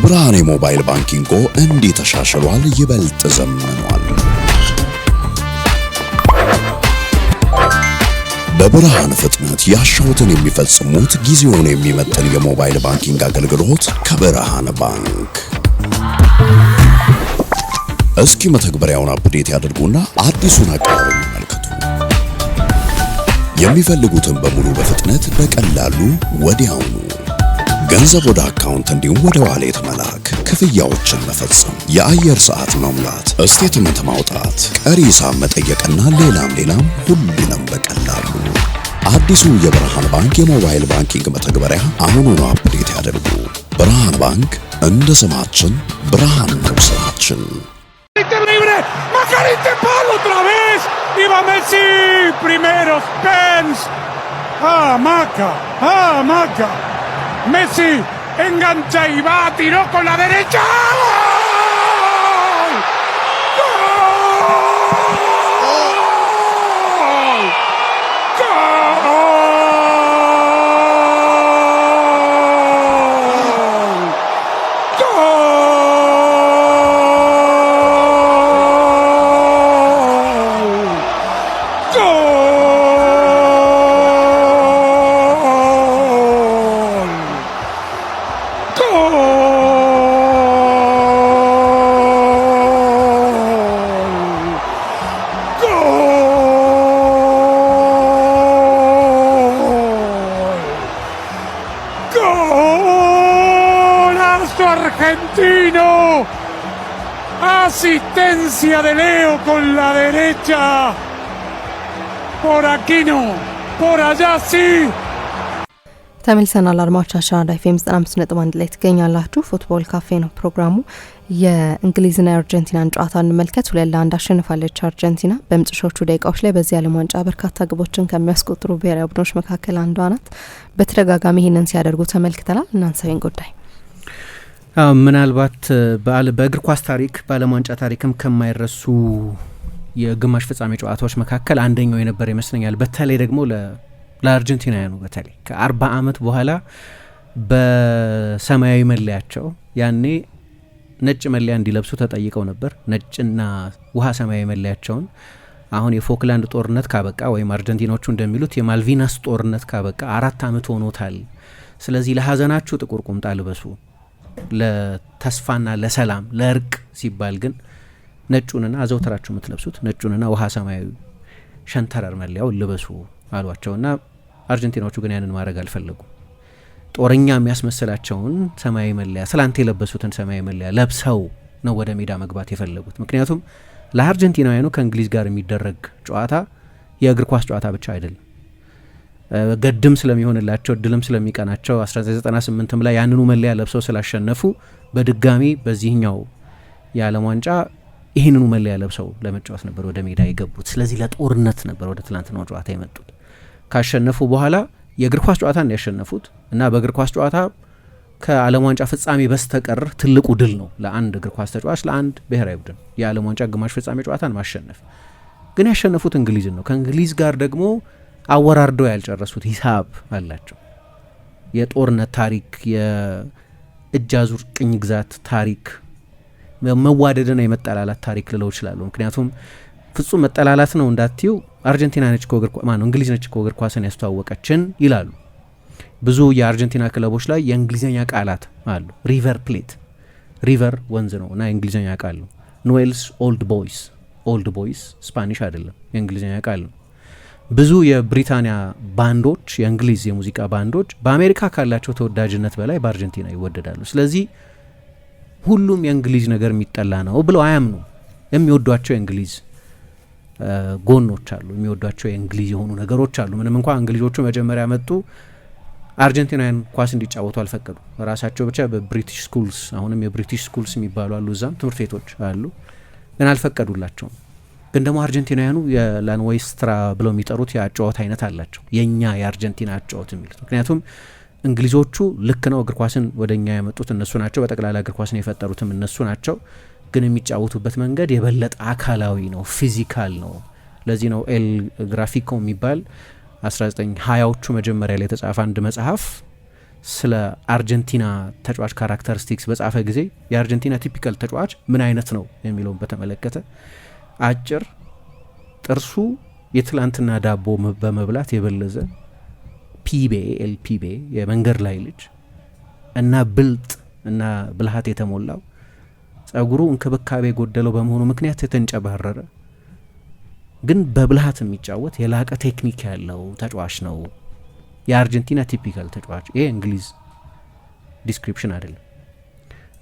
በብርሃን የሞባይል ባንኪንጎ እንዲህ ተሻሽሏል፣ ይበልጥ ዘምኗል። በብርሃን ፍጥነት ያሻውትን የሚፈጽሙት ጊዜውን የሚመጥን የሞባይል ባንኪንግ አገልግሎት ከብርሃን ባንክ። እስኪ መተግበሪያውን አፕዴት ያድርጉና አዲሱን አቀራረብ ይመልከቱ። የሚፈልጉትን በሙሉ በፍጥነት በቀላሉ ወዲያውኑ ገንዘብ ወደ አካውንት እንዲሁም ወደ ዋሌት መላክ፣ ክፍያዎችን መፈጸም፣ የአየር ሰዓት መሙላት፣ ስቴትመንት ማውጣት፣ ቀሪ ሂሳብ መጠየቅና ሌላም ሁሉንም በቀላሉ። አዲሱ የብርሃን ባንክ የሞባይል ባንኪንግ መተግበሪያ አሁኑኑ አፕዴት ያድርጉ። ብርሃን ባንክ እንደ ስማችን ብርሃን ነው ስራችን። Messi engancha y va, tiró con la derecha. Argentino, asistencia de Leo con la derecha, por aquí no, por allá sí. ተመልሰናል አድማጮቻችን። አራዳ ኤፍኤም 95.1 ላይ ትገኛላችሁ። ፉትቦል ካፌ ነው ፕሮግራሙ። የእንግሊዝና የአርጀንቲናን ጨዋታ እንመልከት። 2-1 አሸንፋለች አርጀንቲና። በመጨረሻዎቹ ደቂቃዎች ላይ በዚህ ዓለም ዋንጫ በርካታ ግቦችን ከሚያስቆጥሩ ብሔራዊ ቡድኖች መካከል አንዷ ናት። በተደጋጋሚ ይህንን ሲያደርጉ ተመልክተናል። እናንሳውን ጉዳይ ምናልባት በእግር ኳስ ታሪክ በዓለም ዋንጫ ታሪክም ከማይረሱ የግማሽ ፍጻሜ ጨዋታዎች መካከል አንደኛው የነበረ ይመስለኛል። በተለይ ደግሞ ለአርጀንቲናውያኑ በተለይ ከ40 ዓመት በኋላ በሰማያዊ መለያቸው ያኔ ነጭ መለያ እንዲለብሱ ተጠይቀው ነበር። ነጭና ውሃ ሰማያዊ መለያቸውን አሁን የፎክላንድ ጦርነት ካበቃ ወይም አርጀንቲኖቹ እንደሚሉት የማልቪናስ ጦርነት ካበቃ 4 ዓመት ሆኖታል። ስለዚህ ለሀዘናችሁ ጥቁር ቁምጣ ልበሱ፣ ለተስፋና ለሰላም ለእርቅ ሲባል ግን ነጩንና አዘውትራችሁ የምትለብሱት ነጩንና ውሃ ሰማያዊ ሸንተረር መለያው ልበሱ አሏቸውና አርጀንቲናዎቹ ግን ያንን ማድረግ አልፈለጉም። ጦረኛ የሚያስመስላቸውን ሰማያዊ መለያ ስላንተ የለበሱትን ሰማያዊ መለያ ለብሰው ነው ወደ ሜዳ መግባት የፈለጉት። ምክንያቱም ለአርጀንቲናውያኑ ከእንግሊዝ ጋር የሚደረግ ጨዋታ የእግር ኳስ ጨዋታ ብቻ አይደለም። ገድም ስለሚሆንላቸው እድልም ስለሚቀናቸው 1998 ላይ ያንኑ መለያ ለብሰው ስላሸነፉ በድጋሚ በዚህኛው የዓለም ዋንጫ ይህንኑ መለያ ለብሰው ለመጫወት ነበር ወደ ሜዳ የገቡት። ስለዚህ ለጦርነት ነበር ወደ ትላንትናው ጨዋታ የመጡት። ካሸነፉ በኋላ የእግር ኳስ ጨዋታ እንዲያሸነፉት እና በእግር ኳስ ጨዋታ ከዓለም ዋንጫ ፍጻሜ በስተቀር ትልቁ ድል ነው ለአንድ እግር ኳስ ተጫዋች፣ ለአንድ ብሔራዊ ቡድን የዓለም ዋንጫ ግማሽ ፍጻሜ ጨዋታን ማሸነፍ። ግን ያሸነፉት እንግሊዝን ነው። ከእንግሊዝ ጋር ደግሞ አወራርደው ያልጨረሱት ሂሳብ አላቸው። የጦርነት ታሪክ፣ የእጅ አዙር ቅኝ ግዛት ታሪክ፣ መዋደድና የመጠላላት ታሪክ ልለው ይችላሉ። ምክንያቱም ፍጹም መጠላላት ነው እንዳትዩ አርጀንቲና ነች እንግሊዝ ነች እግር ኳስን ያስተዋወቀችን ይላሉ። ብዙ የአርጀንቲና ክለቦች ላይ የእንግሊዝኛ ቃላት አሉ። ሪቨር ፕሌት፣ ሪቨር ወንዝ ነው እና የእንግሊዝኛ ቃል ነው። ኖዌልስ ኦልድ ቦይስ ስፓኒሽ አይደለም፣ የእንግሊዝኛ ቃል ነው። ብዙ የብሪታንያ ባንዶች፣ የእንግሊዝ የሙዚቃ ባንዶች በአሜሪካ ካላቸው ተወዳጅነት በላይ በአርጀንቲና ይወደዳሉ። ስለዚህ ሁሉም የእንግሊዝ ነገር የሚጠላ ነው ብለው አያምኑ። የሚወዷቸው የእንግሊዝ ጎኖች አሉ፣ የሚወዷቸው የእንግሊዝ የሆኑ ነገሮች አሉ። ምንም እንኳን እንግሊዞቹ መጀመሪያ መጡ አርጀንቲናውያን ኳስ እንዲጫወቱ አልፈቀዱ። ራሳቸው ብቻ በብሪቲሽ ስኩልስ፣ አሁንም የብሪቲሽ ስኩልስ የሚባሉ አሉ፣ እዛም ትምህርት ቤቶች አሉ፣ ግን አልፈቀዱላቸውም። ግን ደግሞ አርጀንቲናውያኑ የላንዌስትራ ብለው የሚጠሩት የአጨዋወት አይነት አላቸው፣ የእኛ የአርጀንቲና አጨዋወት የሚሉት። ምክንያቱም እንግሊዞቹ ልክ ነው እግር ኳስን ወደ እኛ ያመጡት እነሱ ናቸው፣ በጠቅላላ እግር ኳስን የፈጠሩትም እነሱ ናቸው። ግን የሚጫወቱበት መንገድ የበለጠ አካላዊ ነው፣ ፊዚካል ነው። ለዚህ ነው ኤል ግራፊኮ የሚባል 1920ዎቹ መጀመሪያ ላይ የተጻፈ አንድ መጽሐፍ ስለ አርጀንቲና ተጫዋች ካራክተሪስቲክስ በጻፈ ጊዜ የአርጀንቲና ቲፒካል ተጫዋች ምን አይነት ነው የሚለውን በተመለከተ አጭር፣ ጥርሱ የትላንትና ዳቦ በመብላት የበለዘ ኤልፒቤ የመንገድ ላይ ልጅ እና ብልጥ እና ብልሃት የተሞላው ጸጉሩ እንክብካቤ ጎደለው በመሆኑ ምክንያት የተንጨባረረ ግን በብልሃት የሚጫወት የላቀ ቴክኒክ ያለው ተጫዋች ነው። የአርጀንቲና ቲፒካል ተጫዋች። ይሄ እንግሊዝ ዲስክሪፕሽን አይደለም።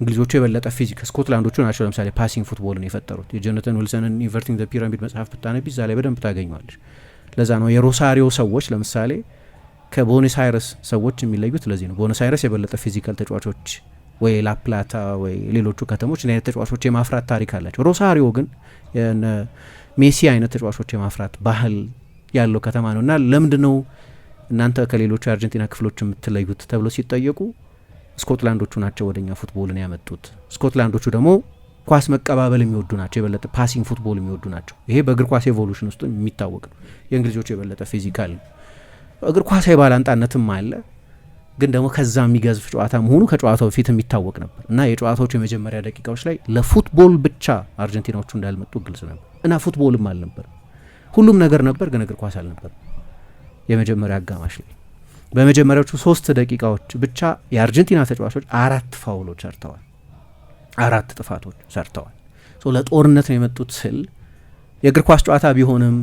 እንግሊዞቹ የበለጠ ፊዚክ ስኮትላንዶቹ ናቸው ለምሳሌ ፓሲንግ ፉትቦልን የፈጠሩት። የጆናተን ዊልሰንን ኢንቨርቲንግ ዘ ፒራሚድ መጽሐፍ ብታነቢ እዛ ላይ በደንብ ታገኘዋለች። ለዛ ነው የሮሳሪዮ ሰዎች ለምሳሌ ከቦነስ አይረስ ሰዎች የሚለዩት ለዚህ ነው። ቦነስ አይረስ የበለጠ ፊዚካል ተጫዋቾች ወይ ላፕላታ ወይ ሌሎቹ ከተሞች አይነት ተጫዋቾች የማፍራት ታሪክ አላቸው። ሮሳሪዮ ግን ሜሲ አይነት ተጫዋቾች የማፍራት ባህል ያለው ከተማ ነው። እና ለምንድን ነው እናንተ ከሌሎቹ የአርጀንቲና ክፍሎች የምትለዩት ተብሎ ሲጠየቁ ስኮትላንዶቹ ናቸው ወደኛ ፉትቦልን ያመጡት። ስኮትላንዶቹ ደግሞ ኳስ መቀባበል የሚወዱ ናቸው፣ የበለጠ ፓሲንግ ፉትቦል የሚወዱ ናቸው። ይሄ በእግር ኳስ ኤቮሉሽን ውስጥ የሚታወቅ ነው። የእንግሊዞቹ የበለጠ ፊዚካል ነው። እግር ኳሳዊ ባላንጣነትም አለ፣ ግን ደግሞ ከዛ የሚገዝፍ ጨዋታ መሆኑ ከጨዋታው በፊት የሚታወቅ ነበር እና የጨዋታዎቹ የመጀመሪያ ደቂቃዎች ላይ ለፉትቦል ብቻ አርጀንቲናዎቹ እንዳልመጡ ግልጽ ነበር እና ፉትቦልም አልነበር። ሁሉም ነገር ነበር፣ ግን እግር ኳስ አልነበር። የመጀመሪያ አጋማሽ ላይ በመጀመሪያዎቹ 3 ደቂቃዎች ብቻ የአርጀንቲና ተጫዋቾች 4 ፋውሎች ሰርተዋል፣ 4 ጥፋቶች ሰርተዋል። ለጦርነት ነው የመጡት ስል የእግር ኳስ ጨዋታ ቢሆንም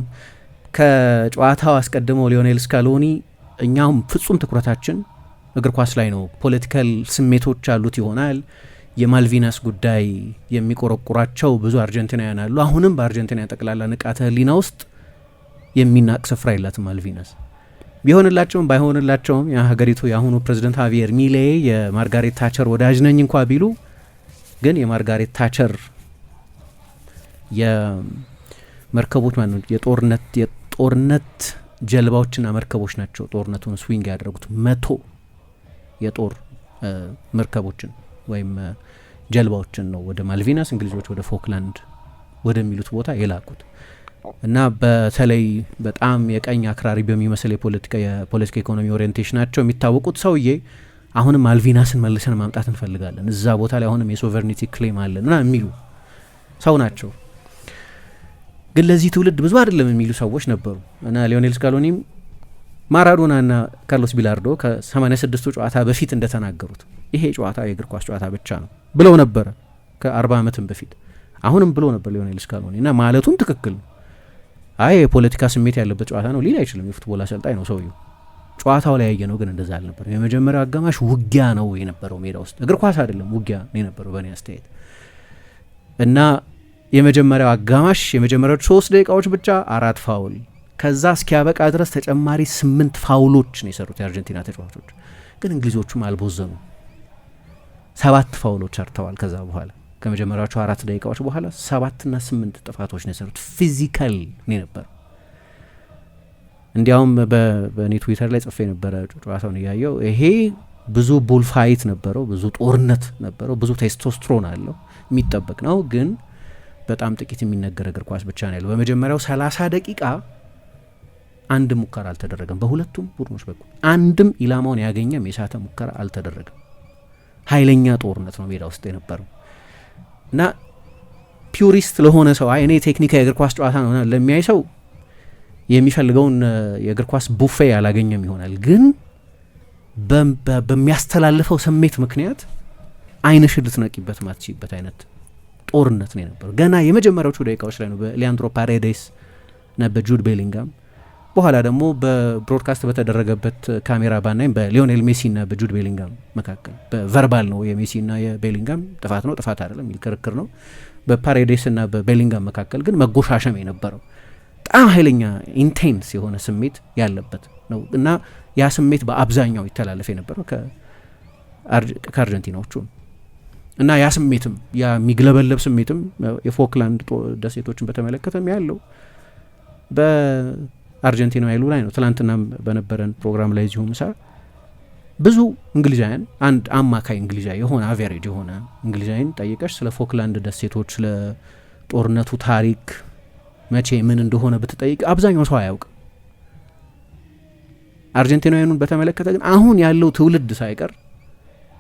ከጨዋታው አስቀድመው ሊዮኔል ስካሎኒ እኛም ፍጹም ትኩረታችን እግር ኳስ ላይ ነው፣ ፖለቲካል ስሜቶች አሉት ይሆናል፣ የማልቪናስ ጉዳይ የሚቆረቁራቸው ብዙ አርጀንቲናውያን አሉ። አሁንም በአርጀንቲና ጠቅላላ ንቃተ ህሊና ውስጥ የሚናቅ ስፍራ የላትም ማልቪናስ። ቢሆንላቸውም ባይሆንላቸውም የሀገሪቱ የአሁኑ ፕሬዚደንት ሃቪየር ሚሌይ የማርጋሬት ታቸር ወዳጅ ነኝ እንኳ ቢሉ ግን የማርጋሬት ታቸር የመርከቦች ማለት የጦርነት ጀልባዎችና መርከቦች ናቸው ጦርነቱን ስዊንግ ያደረጉት። 100 የጦር መርከቦችን ወይም ጀልባዎችን ነው ወደ ማልቪናስ እንግሊዞች ወደ ፎክላንድ ወደሚሉት ቦታ የላኩት እና በተለይ በጣም የቀኝ አክራሪ በሚመስል የፖለቲካ ኢኮኖሚ ኦሪየንቴሽናቸው የሚታወቁት ሰውዬ አሁንም ማልቪናስን መልሰን ማምጣት እንፈልጋለን፣ እዛ ቦታ ላይ አሁንም የሶቨርኒቲ ክሌም አለን እና የሚሉ ሰው ናቸው። ግን ለዚህ ትውልድ ብዙ አይደለም የሚሉ ሰዎች ነበሩ እና ሊዮኔል ስካሎኒም ማራዶናና ካርሎስ ቢላርዶ ከ86ቱ ጨዋታ በፊት እንደተናገሩት ይሄ ጨዋታ የእግር ኳስ ጨዋታ ብቻ ነው ብለው ነበረ ከ40 ዓመትም በፊት። አሁንም ብሎ ነበር ሊዮኔል ስካሎኒ እና ማለቱም ትክክል ነው። አይ የፖለቲካ ስሜት ያለበት ጨዋታ ነው ሊል አይችልም። የፉትቦል አሰልጣኝ ነው ሰውየው። ጨዋታው ላይ ያየ ነው ግን እንደዛ አልነበረም። የመጀመሪያው አጋማሽ ውጊያ ነው የነበረው ሜዳ ውስጥ፣ እግር ኳስ አይደለም ውጊያ ነው የነበረው በእኔ አስተያየት። እና የመጀመሪያው አጋማሽ የመጀመሪያው 3 ደቂቃዎች ብቻ 4 ፋውል፣ ከዛ እስኪያበቃ ድረስ ተጨማሪ 8 ፋውሎች ነው የሰሩት የአርጀንቲና ተጫዋቾች። ግን እንግሊዞቹም አልቦዘኑ፣ 7 ፋውሎች ሰርተዋል። ከዛ በኋላ ከመጀመሪያዎቹ 4 ደቂቃዎች በኋላ 7 እና 8 ጥፋቶች ነው የሰሩት። ፊዚካል ነው የነበረው። እንዲያውም በእኔ ትዊተር ላይ ጽፌ ነበረ ጨዋታውን እያየው፣ ይሄ ብዙ ቡልፋይት ነበረው፣ ብዙ ጦርነት ነበረው፣ ብዙ ቴስቶስትሮን አለው፣ የሚጠበቅ ነው። ግን በጣም ጥቂት የሚነገር እግር ኳስ ብቻ ነው ያለው። በመጀመሪያው 30 ደቂቃ አንድም ሙከራ አልተደረገም። በሁለቱም ቡድኖች በኩል አንድም ኢላማውን ያገኘም የሳተ ሙከራ አልተደረገም። ኃይለኛ ጦርነት ነው ሜዳ ውስጥ የነበረው እና ፒውሪስት ለሆነ ሰው እኔ ቴክኒካዊ የእግር ኳስ ጨዋታ ነው ለሚያይ ሰው የሚፈልገውን የእግር ኳስ ቡፌ ያላገኘም ይሆናል። ግን በሚያስተላልፈው ስሜት ምክንያት ዓይንሽ ልትነቂበት ማትችይበት አይነት ጦርነት ነው የነበረው። ገና የመጀመሪያዎቹ ደቂቃዎች ላይ ነው በሊያንድሮ ፓሬዴስ እና በጁድ ቤሊንጋም፣ በኋላ ደግሞ በብሮድካስት በተደረገበት ካሜራ ባናይም በሊዮኔል ሜሲና በጁድ ቤሊንጋም መካከል በቨርባል ነው የሜሲና የቤሊንጋም ጥፋት ነው ጥፋት አይደለም የሚል ክርክር ነው። በፓሬዴስና በቤሊንጋም መካከል ግን መጎሻሸም የነበረው በጣም ኃይለኛ ኢንቴንስ የሆነ ስሜት ያለበት ነው እና ያ ስሜት በአብዛኛው ይተላለፍ የነበረው ከአርጀንቲናዎቹ እና ያ ስሜትም ያ የሚግለበለብ ስሜትም የፎክላንድ ደሴቶችን በተመለከተም ያለው በአርጀንቲና ኃይሉ ላይ ነው። ትላንትና በነበረን ፕሮግራም ላይ እዚሁ ምሳ ብዙ እንግሊዛውያን አንድ አማካይ እንግሊዛዊ የሆነ አቬሬጅ የሆነ እንግሊዛዊን ጠይቀሽ ስለ ፎክላንድ ደሴቶች ስለ ጦርነቱ ታሪክ መቼ ምን እንደሆነ ብትጠይቅ አብዛኛው ሰው አያውቅም። አርጀንቲናውያኑን በተመለከተ ግን አሁን ያለው ትውልድ ሳይቀር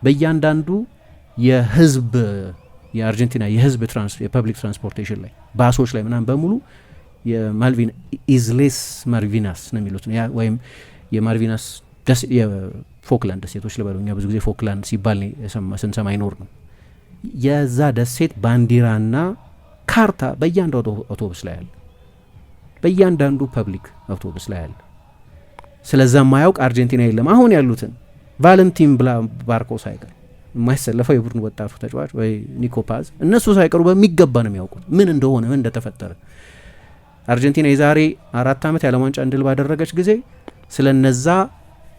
በእያንዳንዱ የህዝብ የአርጀንቲና የህዝብ የፐብሊክ ትራንስፖርቴሽን ላይ ባሶች ላይ ምናምን በሙሉ የማልቪና ኢዝሌስ ማልቪናስ ነው የሚሉት ወይም የማልቪናስ የፎክላንድ ደሴቶች ልበለው፣ እኛ ብዙ ጊዜ ፎክላንድ ሲባል ስንሰማ ይኖር ነው። የዛ ደሴት ባንዲራና ካርታ በእያንዳንዱ አውቶቡስ ላይ አለ፣ በእያንዳንዱ ፐብሊክ አውቶቡስ ላይ አለ። ስለዛ ማያውቅ አርጀንቲና የለም። አሁን ያሉትን ቫለንቲን ባርኮ ሳይቀር የማይሰለፈው የቡድን ወጣቱ ተጫዋች ወይ ኒኮ ፓዝ እነሱ ሳይቀሩ በሚገባ ነው የሚያውቁት ምን እንደሆነ ምን እንደተፈጠረ። አርጀንቲና የዛሬ 4 ዓመት የዓለም ዋንጫ እንድል ባደረገች ጊዜ ስለነዛ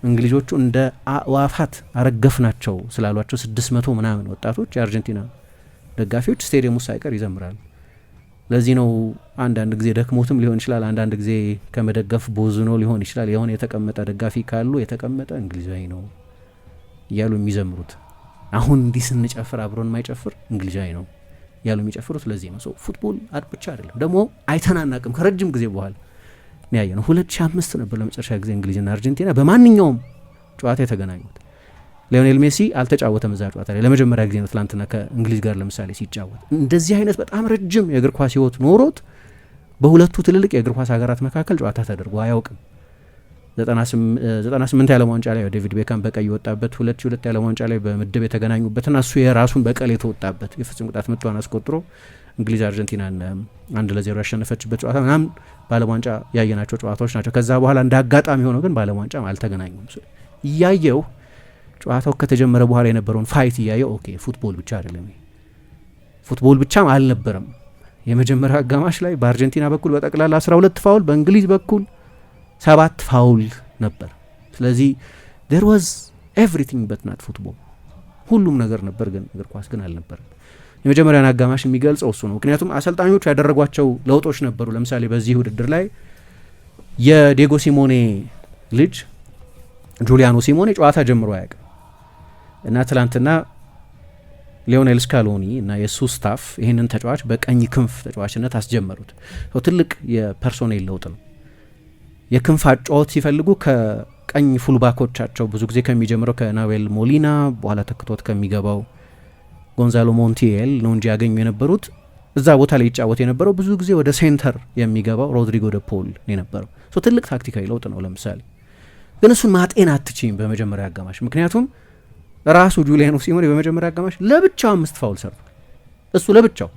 እንግሊዞቹ እንደ አዋፋት አረገፍ ናቸው ስላሏቸው 600 ምናምን ወጣቶች የአርጀንቲና ደጋፊዎች ስቴዲየም ውስጥ ሳይቀር ይዘምራሉ። ለዚህ ነው አንዳንድ ጊዜ ደክሞትም ሊሆን ይችላል፣ አንዳንድ ጊዜ ከመደገፍ ቦዝኖ ሊሆን ይችላል። የሆነ የተቀመጠ ደጋፊ ካሉ የተቀመጠ እንግሊዛዊ ነው እያሉ የሚዘምሩት። አሁን እንዲህ ስንጨፍር አብሮን የማይጨፍር እንግሊዛዊ ነው ያሉ የሚጨፍሩት ለዚህ ነው። ፉትቦል ብቻ አይደለም ደግሞ አይተናናቅም። ከረጅም ጊዜ በኋላ ያየ ነው 2005 ነበር ለመጨረሻ ጊዜ እንግሊዝና አርጀንቲና በማንኛውም ጨዋታ የተገናኙት። ሊዮኔል ሜሲ አልተጫወተም እዛ ጨዋታ ላይ ለመጀመሪያ ጊዜ ነው ትላንትና ከእንግሊዝ ጋር ለምሳሌ ሲጫወት። እንደዚህ አይነት በጣም ረጅም የእግር ኳስ ህይወት ኖሮት በሁለቱ ትልልቅ የእግር ኳስ ሀገራት መካከል ጨዋታ ተደርጎ አያውቅም። 98 የዓለም ዋንጫ ላይ ዴቪድ ቤካም በቀይ የወጣበት፣ 2002 የዓለም ዋንጫ ላይ በምድብ የተገናኙበትና እሱ የራሱን በቀል የተወጣበት የፍጹም ቅጣት ምቷን አስቆጥሮ እንግሊዝ አርጀንቲናን 1-0 ያሸነፈችበት ጨዋታ ምናምን በዓለም ዋንጫ ያየናቸው ጨዋታዎች ናቸው። ከዛ በኋላ እንደ አጋጣሚ ሆነው ግን በዓለም ዋንጫ አልተገናኙም። እያየው ጨዋታው ከተጀመረ በኋላ የነበረውን ፋይት እያየው ኦኬ ፉትቦል ብቻ አይደለም፣ ፉትቦል ብቻም አልነበረም። የመጀመሪያ አጋማሽ ላይ በአርጀንቲና በኩል በጠቅላላ 12 ፋውል፣ በእንግሊዝ በኩል 7 ፋውል ነበር። ስለዚህ there was everything but not football፣ ሁሉም ነገር ነበር ግን እግር ኳስ ግን አልነበረም። የመጀመሪያን አጋማሽ የሚገልጸው እሱ ነው። ምክንያቱም አሰልጣኞቹ ያደረጓቸው ለውጦች ነበሩ። ለምሳሌ በዚህ ውድድር ላይ የዲየጎ ሲሞኔ ልጅ ጁሊያኖ ሲሞኔ ጨዋታ ጀምሮ አያውቅም እና ትላንትና ሊዮኔል ስካሎኒ እና የሱ ስታፍ ይህንን ተጫዋች በቀኝ ክንፍ ተጫዋችነት አስጀመሩት። ትልቅ የፐርሶኔል ለውጥ ነው። የክንፍ አጫወት ሲፈልጉ ከቀኝ ፉልባኮቻቸው ብዙ ጊዜ ከሚጀምረው ከናዌል ሞሊና በኋላ ተክቶት ከሚገባው ጎንዛሎ ሞንቲኤል ነው እንጂ ያገኙ የነበሩት እዛ ቦታ ላይ ይጫወት የነበረው ብዙ ጊዜ ወደ ሴንተር የሚገባው ሮድሪጎ ደ ፖል የነበረው። ትልቅ ታክቲካዊ ለውጥ ነው። ለምሳሌ ግን እሱን ማጤን አትችይም በመጀመሪያ አጋማሽ። ምክንያቱም ራሱ ጁሊያኖ ሲሞኔ በመጀመሪያ አጋማሽ ለብቻው 5 ፋውል ሰርቷል። እሱ ለብቻው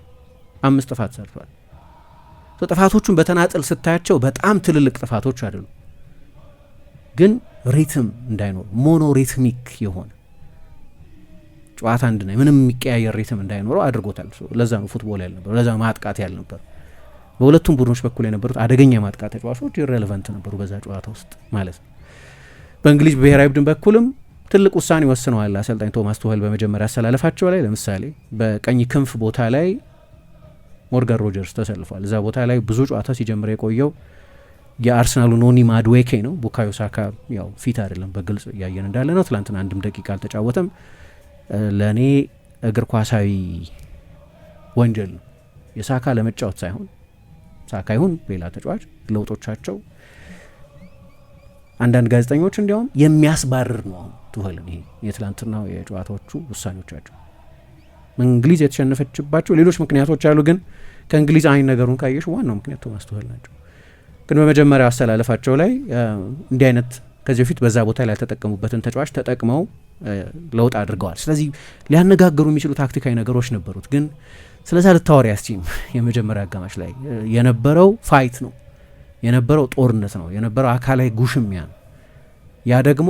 5 ጥፋት ሰርቷል። ጥፋቶቹን በተናጠል ስታያቸው በጣም ትልልቅ ጥፋቶች አይደሉም፣ ግን ሪትም እንዳይኖር ሞኖ ሪትሚክ የሆነ ጨዋታ እንድናይ ምንም የሚቀያየር ሪትም እንዳይኖረው አድርጎታል። ለዛ ነው ፉትቦል ያልነበረው፣ ለዛ ነው ማጥቃት ያልነበረው። በሁለቱም ቡድኖች በኩል የነበሩት አደገኛ ማጥቃት ተጫዋቾች ኢሬሌቫንት ነበሩ በዛ ጨዋታ ውስጥ ማለት ነው። በእንግሊዝ ብሔራዊ ቡድን በኩልም ትልቅ ውሳኔ ወስነዋል አሰልጣኝ ቶማስ ቱኸል በመጀመሪያ አሰላለፋቸው ላይ። ለምሳሌ በቀኝ ክንፍ ቦታ ላይ ሞርጋን ሮጀርስ ተሰልፏል። እዛ ቦታ ላይ ብዙ ጨዋታ ሲጀምር የቆየው የአርሰናሉ ኖኒ ማድዌኬ ነው። ቡካዮ ሳካ ያው ፊት አይደለም በግልጽ እያየን እንዳለ ነው። ትላንትና አንድም ደቂቃ አልተጫወተም። ለእኔ እግር ኳሳዊ ወንጀል ነው የሳካ ለመጫወት ሳይሆን ሳካ ይሁን ሌላ ተጫዋች ለውጦቻቸው አንዳንድ ጋዜጠኞች እንዲያውም የሚያስባርር ነው ቱኸልን ይሄ የትላንትናው የጨዋታዎቹ ውሳኔዎቻቸው። እንግሊዝ የተሸነፈችባቸው ሌሎች ምክንያቶች አሉ፣ ግን ከእንግሊዝ አይን ነገሩን ካየሽ ዋናው ምክንያት ቶማስ ቱኸል ናቸው። ግን በመጀመሪያ አስተላለፋቸው ላይ እንዲህ አይነት ከዚህ በፊት በዛ ቦታ ላይ ያልተጠቀሙበትን ተጫዋች ተጠቅመው ለውጥ አድርገዋል። ስለዚህ ሊያነጋገሩ የሚችሉ ታክቲካዊ ነገሮች ነበሩት፣ ግን ስለዛ ልታወሪ ያስችም የመጀመሪያ አጋማሽ ላይ የነበረው ፋይት ነው፣ የነበረው ጦርነት ነው፣ የነበረው አካላዊ ጉሽሚያ ነው። ያ ደግሞ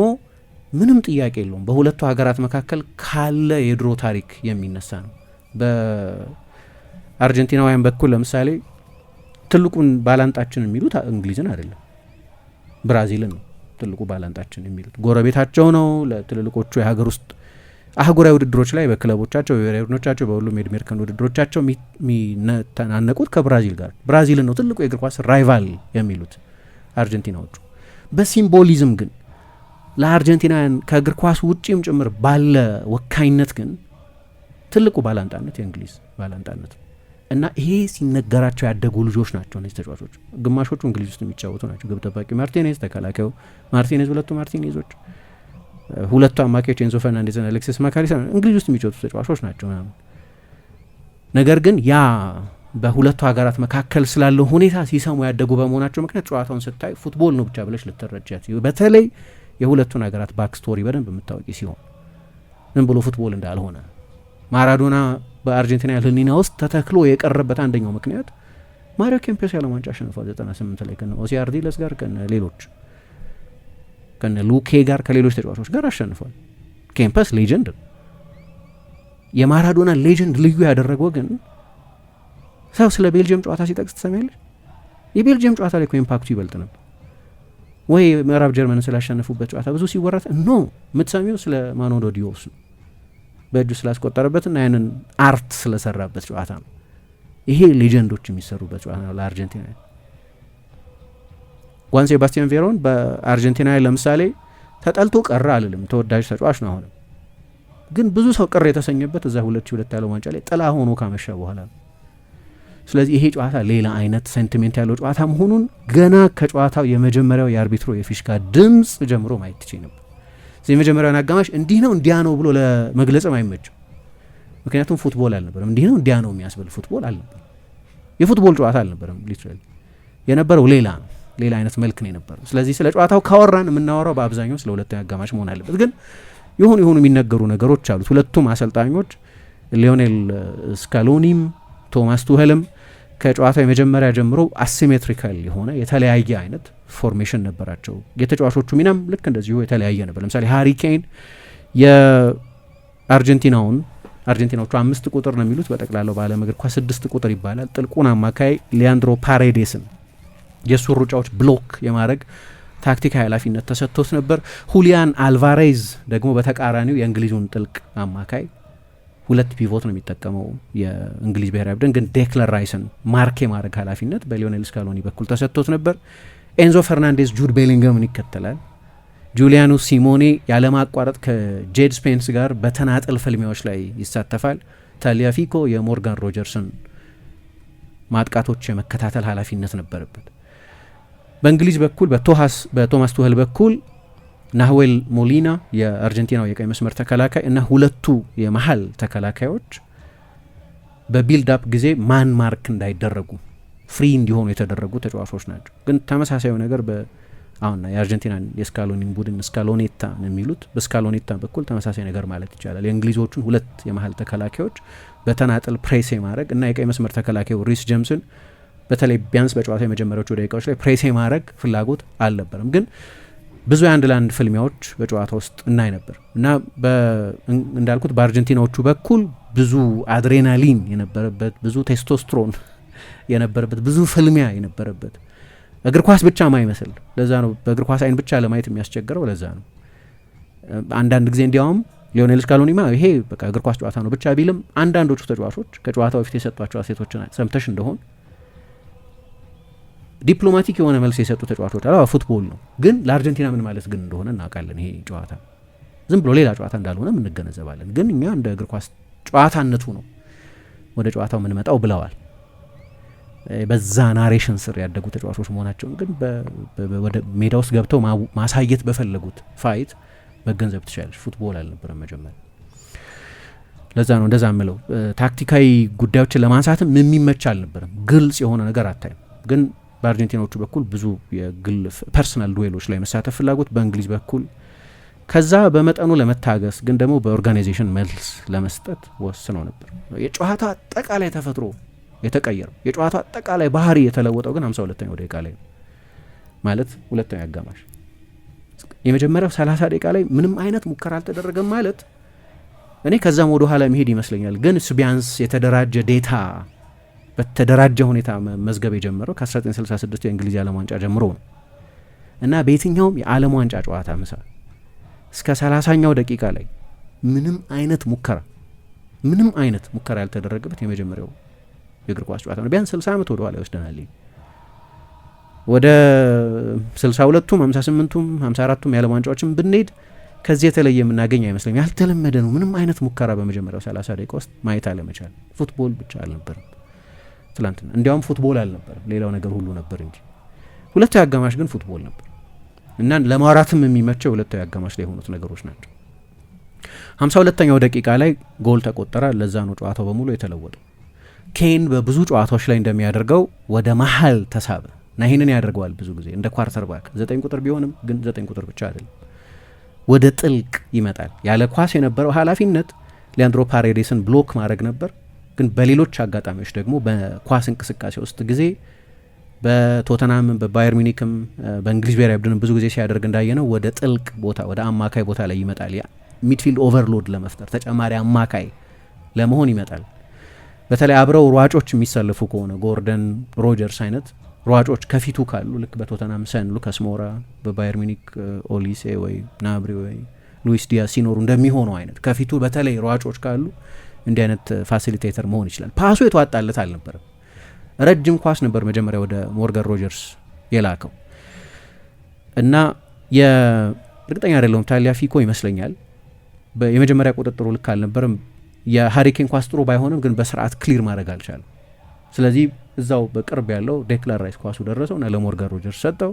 ምንም ጥያቄ የለውም በሁለቱ ሀገራት መካከል ካለ የድሮ ታሪክ የሚነሳ ነው። በአርጀንቲናውያን በኩል ለምሳሌ ትልቁን ባላንጣችን የሚሉት እንግሊዝን አይደለም ብራዚልን ነው ትልቁ ባላንጣችን የሚሉት። ጎረቤታቸው ነው። ለትልልቆቹ የሀገር ውስጥ አህጉራዊ ውድድሮች ላይ በክለቦቻቸው በብሔራዊ ቡድኖቻቸው በሁሉም የዕድሜ እርከን ውድድሮቻቸው የሚተናነቁት ከብራዚል ጋር ብራዚልን ነው ትልቁ የእግር ኳስ ራይቫል የሚሉት አርጀንቲናዎቹ። በሲምቦሊዝም ግን ለአርጀንቲናውያን ከእግር ኳስ ውጪም ጭምር ባለ ወካይነት ግን ትልቁ ባላንጣነት የእንግሊዝ ባላንጣነት ነው። እና ይሄ ሲነገራቸው ያደጉ ልጆች ናቸው እነዚህ ተጫዋቾች። ግማሾቹ እንግሊዝ ውስጥ የሚጫወቱ ናቸው። ግብ ጠባቂ ማርቲኔዝ፣ ተከላካዩ ማርቲኔዝ፣ ሁለቱ ማርቲኔዞች፣ ሁለቱ አማካዮች ኤንዞ ፈርናንዴዝ እና አሌክሲስ ማካሊስተር እንግሊዝ ውስጥ የሚጫወቱ ተጫዋቾች ናቸው ምናምን። ነገር ግን ያ በሁለቱ ሀገራት መካከል ስላለው ሁኔታ ሲሰሙ ያደጉ በመሆናቸው ምክንያት ጨዋታውን ስታይ ፉትቦል ነው ብቻ ብለሽ ልትረጃት፣ በተለይ የሁለቱን ሀገራት ባክ ስቶሪ በደንብ የምታወቂ ሲሆን ዝም ብሎ ፉትቦል እንዳልሆነ ማራዶና በአርጀንቲና ህሊና ውስጥ ተተክሎ የቀረበት አንደኛው ምክንያት ማሪዮ ኬምፔስ ያለ ዋንጫ አሸንፏል 98 ላይ ከነ ኦሲያርዲለስ ጋር ከነ ሌሎች ከነ ሉኬ ጋር ከሌሎች ተጫዋቾች ጋር አሸንፏል። ኬምፔስ ሌጀንድ ነው። የማራዶና ሌጀንድ ልዩ ያደረገው ግን ሰው ስለ ቤልጅየም ጨዋታ ሲጠቅስ ትሰሚያለሽ። የቤልጅየም ጨዋታ ላይ ኢምፓክቱ ይበልጥ ነበር ወይ ምዕራብ ጀርመንን ስላሸነፉበት ጨዋታ ብዙ ሲወራት ኖ የምትሰሚው ስለ ማኖዶ ዲዮስ ነው፣ በእጁ ስላስቆጠረበትና ያንን አርት ስለሰራበት ጨዋታ ነው። ይሄ ሌጀንዶች የሚሰሩበት ጨዋታ ነው ለአርጀንቲና። ዋን ሴባስቲያን ቬሮን በአርጀንቲና ለምሳሌ ተጠልቶ ቀረ አልልም፣ ተወዳጅ ተጫዋች ነው። አሁንም ግን ብዙ ሰው ቅር የተሰኘበት እዛ 2002 ያለው ዋንጫ ላይ ጥላ ሆኖ ካመሻ በኋላ ነው። ስለዚህ ይሄ ጨዋታ ሌላ አይነት ሴንቲሜንት ያለው ጨዋታ መሆኑን ገና ከጨዋታው የመጀመሪያው የአርቢትሮ የፊሽካ ድምፅ ጀምሮ ማየት ትችይ ነበር። የመጀመሪያውን አጋማሽ እንዲህ ነው እንዲያ ነው ብሎ ለመግለጽም አይመችም። ምክንያቱም ፉትቦል አልነበረም። እንዲህ ነው እንዲያ ነው የሚያስብል ፉትቦል አልነበረም። የፉትቦል ጨዋታ አልነበረም። ሊትራሊ የነበረው ሌላ ነው፣ ሌላ አይነት መልክ ነው የነበረው። ስለዚህ ስለ ጨዋታው ካወራን የምናወራው በአብዛኛው ስለ ሁለተኛው አጋማሽ መሆን አለበት። ግን የሆኑ የሚነገሩ ነገሮች አሉት። ሁለቱም አሰልጣኞች ሊዮኔል ስካሎኒም ቶማስ ቱሄልም ከጨዋታው የመጀመሪያ ጀምሮ አሲሜትሪካል የሆነ የተለያየ አይነት ፎርሜሽን ነበራቸው። የተጫዋቾቹ ሚናም ልክ እንደዚሁ የተለያየ ነበር። ለምሳሌ ሃሪ ኬን አርጀንቲናዎቹ 5 ቁጥር ነው የሚሉት፣ በጠቅላላው በዓለም እግር ኳስ 6 ቁጥር ይባላል። ጥልቁን አማካይ ሊያንድሮ ፓሬዴስን የሱን ሩጫዎች ብሎክ የማድረግ ታክቲካዊ ኃላፊነት ተሰጥቶት ነበር። ሁሊያን አልቫሬዝ ደግሞ በተቃራኒው የእንግሊዙን ጥልቅ አማካይ 2 ፒቮት ነው የሚጠቀመው የእንግሊዝ ብሔራዊ ቡድን፣ ግን ዴክለር ራይስን ማርክ የማድረግ ኃላፊነት በሊዮኔል ስካሎኒ በኩል ተሰጥቶት ነበር። ኤንዞ ፈርናንዴዝ ጁድ ቤሊንገምን ይከተላል። ጁሊያኖ ሲሞኔ ያለማቋረጥ ከጄድ ስፔንስ ጋር በተናጠል ፍልሚያዎች ላይ ይሳተፋል። ታሊያፊኮ የሞርጋን ሮጀርስን ማጥቃቶች የመከታተል ኃላፊነት ነበረበት። በእንግሊዝ በኩል በቶማስ ቱሄል በኩል ናሁዌል ሞሊና የአርጀንቲናው የቀኝ መስመር ተከላካይ እና ሁለቱ የመሀል ተከላካዮች በቢልድ አፕ ጊዜ ማን ማርክ እንዳይደረጉ ፍሪ እንዲሆኑ የተደረጉ ተጫዋቾች ናቸው። ግን ተመሳሳዩ ነገር አሁን የአርጀንቲና የስካሎኒን ቡድን ስካሎኔታ ነው የሚሉት። በስካሎኔታ በኩል ተመሳሳይ ነገር ማለት ይቻላል። የእንግሊዞቹን 2 የመሀል ተከላካዮች በተናጠል ፕሬስ ማድረግ እና የቀኝ መስመር ተከላካዩ ሪስ ጀምስን በተለይ ቢያንስ በጨዋታ የመጀመሪያዎቹ ደቂቃዎች ላይ ፕሬስ ማድረግ ፍላጎት አልነበረም። ግን ብዙ የአንድ ለአንድ ፍልሚያዎች በጨዋታ ውስጥ እናይ ነበር እና እንዳልኩት በአርጀንቲናዎቹ በኩል ብዙ አድሬናሊን የነበረበት፣ ብዙ ቴስቶስትሮን የነበረበት፣ ብዙ ፍልሚያ የነበረበት እግር ኳስ ብቻ ማይመስል። ለዛ ነው በእግር ኳስ አይን ብቻ ለማየት የሚያስቸግረው። ለዛ ነው አንዳንድ ጊዜ እንዲያውም ሊዮኔል ስካሎኒማ ይሄ በቃ እግር ኳስ ጨዋታ ነው ብቻ ቢልም አንዳንዶቹ ተጫዋቾች ከጨዋታው በፊት የሰጧቸው አስተያየቶችን ሰምተሽ እንደሆን ዲፕሎማቲክ የሆነ መልስ የሰጡ ተጫዋቾች አላ ፉትቦል ነው፣ ግን ለአርጀንቲና ምን ማለት ግን እንደሆነ እናውቃለን። ይሄ ጨዋታ ዝም ብሎ ሌላ ጨዋታ እንዳልሆነ እንገነዘባለን። ግን እኛ እንደ እግር ኳስ ጨዋታነቱ ነው ወደ ጨዋታው የምንመጣው ብለዋል። በዛ ናሬሽን ስር ያደጉ ተጫዋቾች መሆናቸውን ግን ወደ ሜዳ ውስጥ ገብተው ማሳየት በፈለጉት ፋይት መገንዘብ ትችላለች። ፉትቦል አልነበረም መጀመሪያ። ለዛ ነው እንደዛ ምለው ታክቲካዊ ጉዳዮችን ለማንሳትም የሚመች አልነበረም። ግልጽ የሆነ ነገር አታይም። ግን በአርጀንቲናዎቹ በኩል ብዙ የግል ፐርሰናል ዱዌሎች ላይ መሳተፍ ፍላጎት፣ በእንግሊዝ በኩል ከዛ በመጠኑ ለመታገስ ግን ደግሞ በኦርጋናይዜሽን መልስ ለመስጠት ወስነው ነበር። የጨዋታ አጠቃላይ ተፈጥሮ የተቀየረው የጨዋታ አጠቃላይ ባህሪ የተለወጠው ግን 52ኛው ደቂቃ ላይ ነው። ማለት ሁለተኛው አጋማሽ የመጀመሪያው 30 ደቂቃ ላይ ምንም አይነት ሙከራ አልተደረገም ማለት እኔ ከዛም ወደ ኋላ መሄድ ይመስለኛል። ግን ቢያንስ የተደራጀ ዴታ በተደራጀ ሁኔታ መዝገብ የጀመረው ከ1966 የእንግሊዝ የዓለም ዋንጫ ጀምሮ ነው እና በየትኛውም የዓለም ዋንጫ ጨዋታ ምሳ እስከ 30ኛው ደቂቃ ላይ ምንም አይነት ሙከራ ያልተደረገበት የመጀመሪያው የእግር ኳስ ጨዋታ ነው። ቢያንስ 60 ዓመት ወደ ኋላ ይወስደናል። ወደ 62ቱም 58ቱም 54ቱም የዓለም ዋንጫዎችም ብንሄድ ከዚህ የተለየ የምናገኝ አይመስለኝም። ያልተለመደ ነው። ምንም አይነት ሙከራ በመጀመሪያው 30 ደቂቃ ውስጥ ማየት አለመቻል። ፉትቦል ብቻ አልነበርም። ትላንትና። እንዲያውም ፉትቦል አልነበረም፣ ሌላው ነገር ሁሉ ነበር እንጂ ሁለታዊ አጋማሽ ግን ፉትቦል ነበር እና ለማውራትም የሚመቸው ሁለታዊ አጋማሽ ላይ የሆኑት ነገሮች ናቸው። 52ኛው ደቂቃ ላይ ጎል ተቆጠረ። ለዛ ነው ጨዋታው በሙሉ የተለወጠው። ኬን በብዙ ጨዋታዎች ላይ እንደሚያደርገው ወደ መሀል ተሳበ እና ይህንን ያደርገዋል ብዙ ጊዜ እንደ ኳርተር ባክ 9 ቁጥር ቢሆንም ግን 9 ቁጥር ብቻ አይደለም፣ ወደ ጥልቅ ይመጣል። ያለ ኳስ የነበረው ኃላፊነት ሊያንድሮ ፓሬዴስን ብሎክ ማድረግ ነበር። ግን በሌሎች አጋጣሚዎች ደግሞ በኳስ እንቅስቃሴ ውስጥ ጊዜ በቶተናም በባየር ሚኒክም በእንግሊዝ ብሔራዊ ቡድን ብዙ ጊዜ ሲያደርግ እንዳየነው ወደ ጥልቅ ቦታ ወደ አማካይ ቦታ ላይ ይመጣል። ሚድፊልድ ኦቨርሎድ ለመፍጠር ተጨማሪ አማካይ ለመሆን ይመጣል። በተለይ አብረው ሯጮች የሚሰልፉ ከሆነ ጎርደን ሮጀርስ አይነት ሯጮች ከፊቱ ካሉ ልክ በቶተናም ሰን ሉካስ ሞራ፣ በባየር ሚኒክ ኦሊሴ ወይ ናብሪ ወይ ሉዊስ ዲያዝ ሲኖሩ እንደሚሆነው አይነት ከፊቱ በተለይ ሯጮች ካሉ እንዲህ አይነት ፋሲሊቴተር መሆን ይችላል። ፓሱ የተዋጣለት አልነበረም። ረጅም ኳስ ነበር መጀመሪያ ወደ ሞርጋን ሮጀርስ የላከው እና እርግጠኛ አይደለሁም ታሊያፊኮ ይመስለኛል የመጀመሪያ ቁጥጥሩ ልክ አልነበረም። የሃሪኬን ኳስ ጥሩ ባይሆንም ግን በስርዓት ክሊር ማድረግ አልቻለም። ስለዚህ እዛው በቅርብ ያለው ዴክላን ራይስ ኳሱ ደረሰው እና ለሞርጋን ሮጀርስ ሰጠው።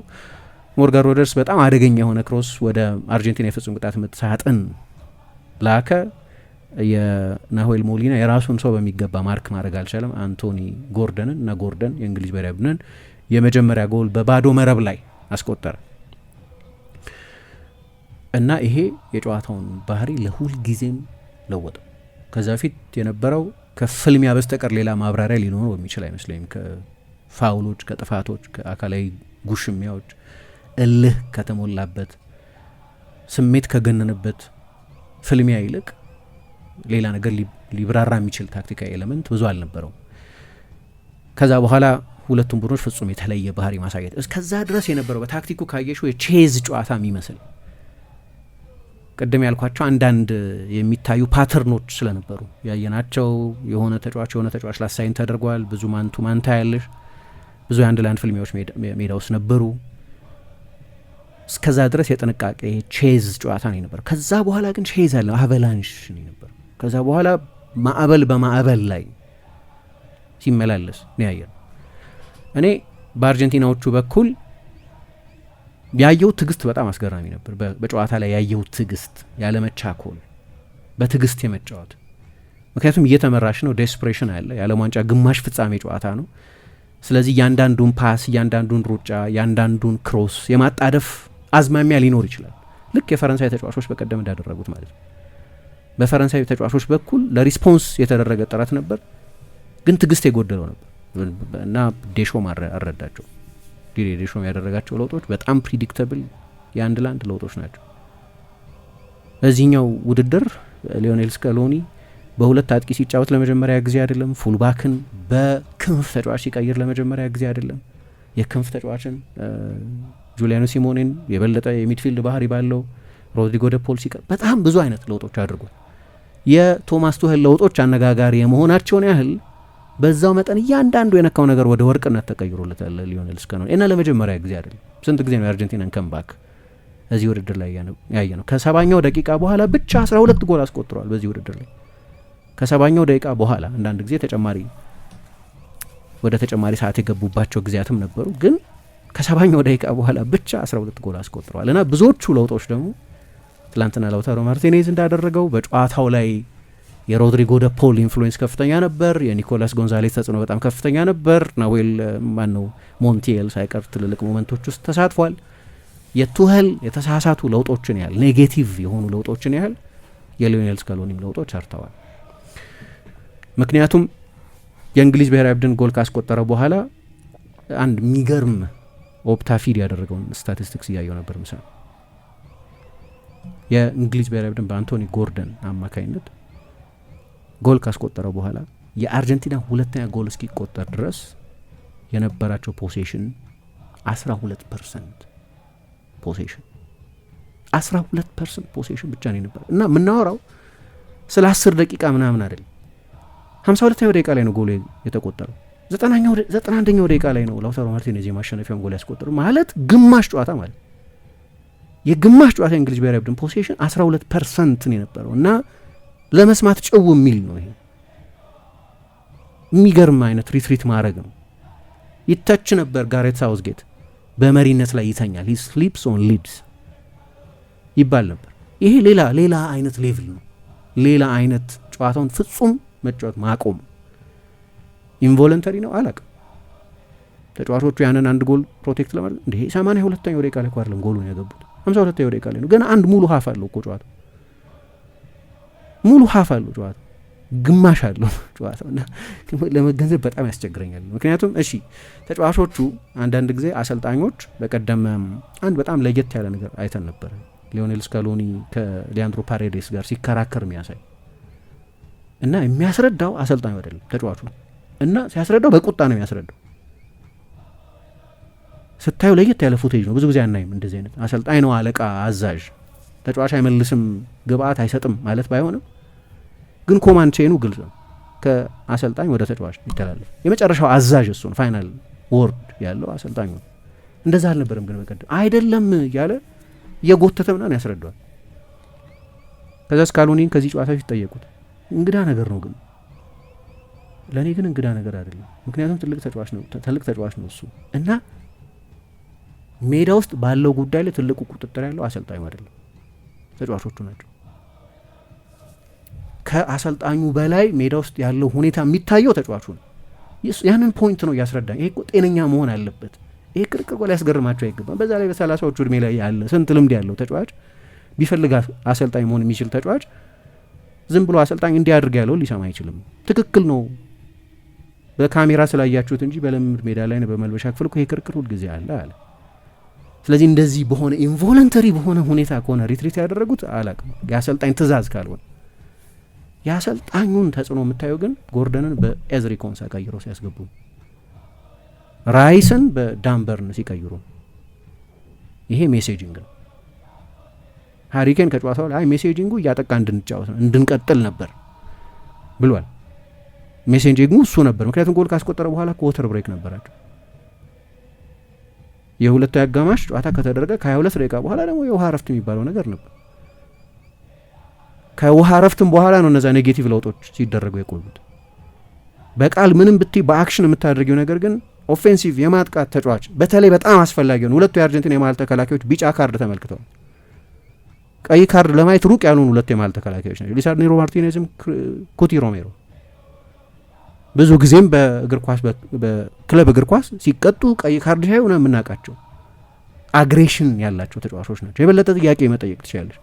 ሞርጋን ሮጀርስ በጣም አደገኛ የሆነ ክሮስ ወደ አርጀንቲና የፍጹም ቅጣት ምት ሳጥን ላከ። የናሆኤል ሞሊና የራሱን ሰው በሚገባ ማርክ ማድረግ አልቻለም። አንቶኒ ጎርደንን እና ጎርደን የእንግሊዝ ብሔራዊ ቡድንን የመጀመሪያ ጎል በባዶ መረብ ላይ አስቆጠረ እና ይሄ የጨዋታውን ባህሪ ለሁል ጊዜም ለወጠው። ከዛ ፊት የነበረው ከፍልሚያ በስተቀር ሌላ ማብራሪያ ሊኖረው የሚችል አይመስለኝም። ከፋውሎች፣ ከጥፋቶች፣ ከአካላዊ ጉሽሚያዎች፣ እልህ ከተሞላበት ስሜት ከገነንበት ፍልሚያ ይልቅ ሌላ ነገር ሊብራራ የሚችል ታክቲካዊ ኤሌመንት ብዙ አልነበረው። ከዛ በኋላ ሁለቱም ቡድኖች ፍጹም የተለየ ባህሪ ማሳየት እስከዛ ድረስ የነበረው በታክቲኩ ካየሽው የቼዝ ጨዋታ የሚመስል ቅድም ያልኳቸው አንዳንድ የሚታዩ ፓተርኖች ስለነበሩ ያየናቸው የሆነ ተጫዋች ላሳይን ተደርጓል። ብዙ ማንቱ ማንታ ያለሽ ብዙ የአንድ ለአንድ ፍልሚያዎች ሜዳ ውስጥ ነበሩ። እስከዛ ድረስ የጥንቃቄ ቼዝ ጨዋታ ነው የነበረው። ከዛ በኋላ ግን ቼዝ አለ አቨላንሽ ነው የነበረው። ከዛ በኋላ ማዕበል በማዕበል ላይ ሲመላለስ ነው ያየነው። እኔ በአርጀንቲናዎቹ በኩል ያየው ትዕግስት በጣም አስገራሚ ነበር። በጨዋታ ላይ ያየው ትዕግስት፣ ያለመቻኮል፣ በትዕግስት የመጫወት ምክንያቱም እየተመራሽ ነው። ዴስፕሬሽን አለ። የዓለም ዋንጫ ግማሽ ፍጻሜ ጨዋታ ነው። ስለዚህ እያንዳንዱን ፓስ፣ እያንዳንዱን ሩጫ፣ እያንዳንዱን ክሮስ የማጣደፍ አዝማሚያ ሊኖር ይችላል። ልክ የፈረንሳይ ተጫዋቾች በቀደም እንዳደረጉት ማለት ነው። በፈረንሳይ ተጫዋቾች በኩል ለሪስፖንስ የተደረገ ጥረት ነበር፣ ግን ትዕግስት የጎደለው ነበር እና ዴሾም አልረዳቸው። ዴሾም ያደረጋቸው ለውጦች በጣም ፕሪዲክተብል የአንድ ለአንድ ለውጦች ናቸው። እዚህኛው ውድድር ሊዮኔል ስካሎኒ በሁለት አጥቂ ሲጫወት ለመጀመሪያ ጊዜ አይደለም። ፉልባክን በክንፍ ተጫዋች ሲቀይር ለመጀመሪያ ጊዜ አይደለም። የክንፍ ተጫዋችን ጁሊያኖ ሲሞኔን የበለጠ የሚድፊልድ ባህሪ ባለው ሮድሪጎ ደ ፖል ሲቀር በጣም ብዙ አይነት ለውጦች አድርጓል። የቶማስ ቱሄል ለውጦች አነጋጋሪ የመሆናቸውን ያህል በዛው መጠን እያንዳንዱ የነካው ነገር ወደ ወርቅነት ተቀይሮለታል ሊዮኔል ስካሎኒ እና ለመጀመሪያ ጊዜ አይደለም። ስንት ጊዜ ነው የአርጀንቲናን ከምባክ እዚህ ውድድር ላይ ያየ ነው። ከ70ኛው ደቂቃ በኋላ ብቻ 12 ጎል አስቆጥረዋል በዚህ ውድድር ላይ። ከ70ኛው ደቂቃ በኋላ አንዳንድ ጊዜ ወደ ተጨማሪ ሰዓት የገቡባቸው ጊዜያትም ነበሩ፣ ግን ከ70ኛው ደቂቃ በኋላ ብቻ 12 ጎል አስቆጥረዋል እና ብዙዎቹ ለውጦች ደግሞ ትላንትና ላውታሮ ማርቲኔዝ እንዳደረገው በጨዋታው ላይ የሮድሪጎ ደ ፖል ኢንፍሉዌንስ ከፍተኛ ነበር። የኒኮላስ ጎንዛሌስ ተጽዕኖ በጣም ከፍተኛ ነበር። ናዌል ሞንቲኤል ሳይቀር ትልልቅ ሞመንቶች ውስጥ ተሳትፏል። የቱሄል የተሳሳቱ ለውጦችን ያህል ኔጌቲቭ የሆኑ ለውጦችን ያህል የሊዮኔል ስካሎኒም ለውጦች ሰርተዋል። ምክንያቱም የእንግሊዝ ብሔራዊ ቡድን ጎል ካስቆጠረ በኋላ አንድ የሚገርም ኦፕታ ፊድ ያደረገውን ስታቲስቲክስ እያየው ነበር። ምሳ የእንግሊዝ ብሔራዊ ቡድን በአንቶኒ ጎርደን አማካኝነት ጎል ካስቆጠረ በኋላ የአርጀንቲና ሁለተኛ ጎል እስኪቆጠር ድረስ የነበራቸው ፖሴሽን 12% ፖሴሽን 12% ፖሴሽን ብቻ ነው የነበረው እና የምናወራው ስለ 10 ደቂቃ ምናምን አይደለም። 52ኛው ደቂቃ ላይ ነው ጎል የተቆጠረው። 91ኛው ደቂቃ ላይ ነው ላውታሮ ማርቲኔዝ የማሸነፊያውን ጎል ያስቆጠረው። ማለት ግማሽ ጨዋታ ማለት የግማሽ ጨዋታ የእንግሊዝ ብሔራዊ ቡድን ፖሴሽን 12% ነው የነበረው እና ለመስማት ጭው የሚል ነው። ይሄ የሚገርም አይነት ሪትሪት ማድረግ ነው። ይተች ነበር ጋሬት ሳውዝጌት በመሪነት ላይ ይተኛል፣ ሂ ስሊፕስ ኦን ሊድስ ይባል ነበር። ይሄ ሌላ አይነት ሌቭል ነው። ሌላ አይነት ጨዋታውን ፍጹም መጫወት ማቆም። ኢንቮለንተሪ ነው አላውቅም። ተጫዋቾቹ ያንን አንድ ጎል ፕሮቴክት ለማድረግ እንዴ 82ኛው ደቂቃ ላይ አይደለም ጎሉን ያገቡት፣ 52ኛው ደቂቃ ላይ ነው። ገና አንድ ሙሉ ሀፍ አለው እኮ ጨዋታው፣ ሙሉ ሀፍ አለው ጨዋታው፣ ግማሽ አለው ጨዋታው እና ለመገንዘብ በጣም ያስቸግረኛል። ምክንያቱም እሺ ተጫዋቾቹ አንዳንድ ጊዜ አሰልጣኞች በቀደም አንድ በጣም ለየት ያለ ነገር አይተን ነበር። ሊዮኔል ስካሎኒ ከሊያንድሮ ፓሬዴስ ጋር ሲከራከር የሚያሳይ እና የሚያስረዳው አሰልጣኙ አይደለም ተጫዋቹ እና ሲያስረዳው በቁጣ ነው የሚያስረዳው። ስታዩ ለየት ያለ ፉቴጅ ነው። ብዙ ጊዜ አናይም እንደዚህ አይነት አሰልጣኝ ነው አለቃ አዛዥ፣ ተጫዋች አይመልስም ግብአት አይሰጥም ማለት ባይሆንም ግን ኮማንድ ቼኑ ግልጽ ነው። ከአሰልጣኝ ወደ ተጫዋች ይተላለፍ፣ የመጨረሻው አዛዥ እሱ ነው፣ ፋይናል ወርድ ያለው አሰልጣኙ ነው። እንደዛ አልነበረም ግን በቀደም አይደለም እያለ እየጎተተ ምናምን ያስረዳዋል። ከዛ ስካሎኒን ከዚህ ጨዋታ ፊት ጠየቁት። እንግዳ ነገር ነው ግን ለእኔ ግን እንግዳ ነገር አይደለም፣ ምክንያቱም ትልቅ ተጫዋች ነው እሱ እና ሜዳ ውስጥ ባለው ጉዳይ ላይ ትልቁ ቁጥጥር ያለው አሰልጣኙ አይደለም ተጫዋቾቹ ናቸው። ከአሰልጣኙ በላይ ሜዳ ውስጥ ያለው ሁኔታ የሚታየው ተጫዋቹ ነው። ያንን ፖይንት ነው እያስረዳኝ። ይሄ ጤነኛ መሆን አለበት። ይሄ ቅርቅር ላይ ያስገርማቸው አይገባም። በዛ ላይ በ30ዎቹ እድሜ ላይ ያለ ስንት ልምድ ያለው ተጫዋች ቢፈልግ አሰልጣኝ መሆን የሚችል ተጫዋች ዝም ብሎ አሰልጣኝ እንዲያድርግ ያለው ሊሰማ አይችልም። ትክክል ነው በካሜራ ስላያችሁት እንጂ በልምድ ሜዳ ላይ ነው በመልበሻ ክፍል እኮ ይሄ ቅርቅር ሁልጊዜ አለ አለ። ስለዚህ እንደዚህ በሆነ ኢንቮለንተሪ በሆነ ሁኔታ ከሆነ ሪትሪት ያደረጉት አላቅም፣ የአሰልጣኝ ትእዛዝ ካልሆነ። የአሰልጣኙን ተጽዕኖ የምታየው ግን ጎርደንን በኤዝሪ ኮንሳ ቀይሮ ሲያስገቡ፣ ራይስን በዳንበርን ሲቀይሩ፣ ይሄ ሜሴጂንግ ነው። ሃሪኬን ከጨዋታው ላይ ሜሴጂንጉ እያጠቃ እንድንጫወት ነው እንድንቀጥል ነበር ብሏል። ሜሴጂንጉ እሱ ነበር። ምክንያቱም ጎል ካስቆጠረ በኋላ ከወተር ብሬክ ነበራቸው። የሁለቱ አጋማሽ ጨዋታ ከተደረገ ከ22 ደቂቃ በኋላ ደግሞ የውሃ ረፍት የሚባለው ነገር ነበር። ከውሃ ረፍትም በኋላ ነው እነዛ ኔጌቲቭ ለውጦች ሲደረጉ የቆዩት። በቃል ምንም ብትይ በአክሽን የምታደርጊው ነገር ግን ኦፌንሲቭ የማጥቃት ተጫዋች በተለይ በጣም አስፈላጊ ነው። ሁለቱ የአርጀንቲና የመሀል ተከላካዮች ቢጫ ካርድ ተመልክተዋል። ቀይ ካርድ ለማየት ሩቅ ያልሆኑ ሁለቱ የመሀል ተከላካዮች ናቸው። ሊሳንድሮ ማርቲኔዝም ኩቲ ሮሜሮ ብዙ ጊዜም በእግር ኳስ በክለብ እግር ኳስ ሲቀጡ ቀይ ካርድ ሲያዩ ነው የምናውቃቸው። አግሬሽን ያላቸው ተጫዋቾች ናቸው። የበለጠ ጥያቄ መጠየቅ ትችላለች።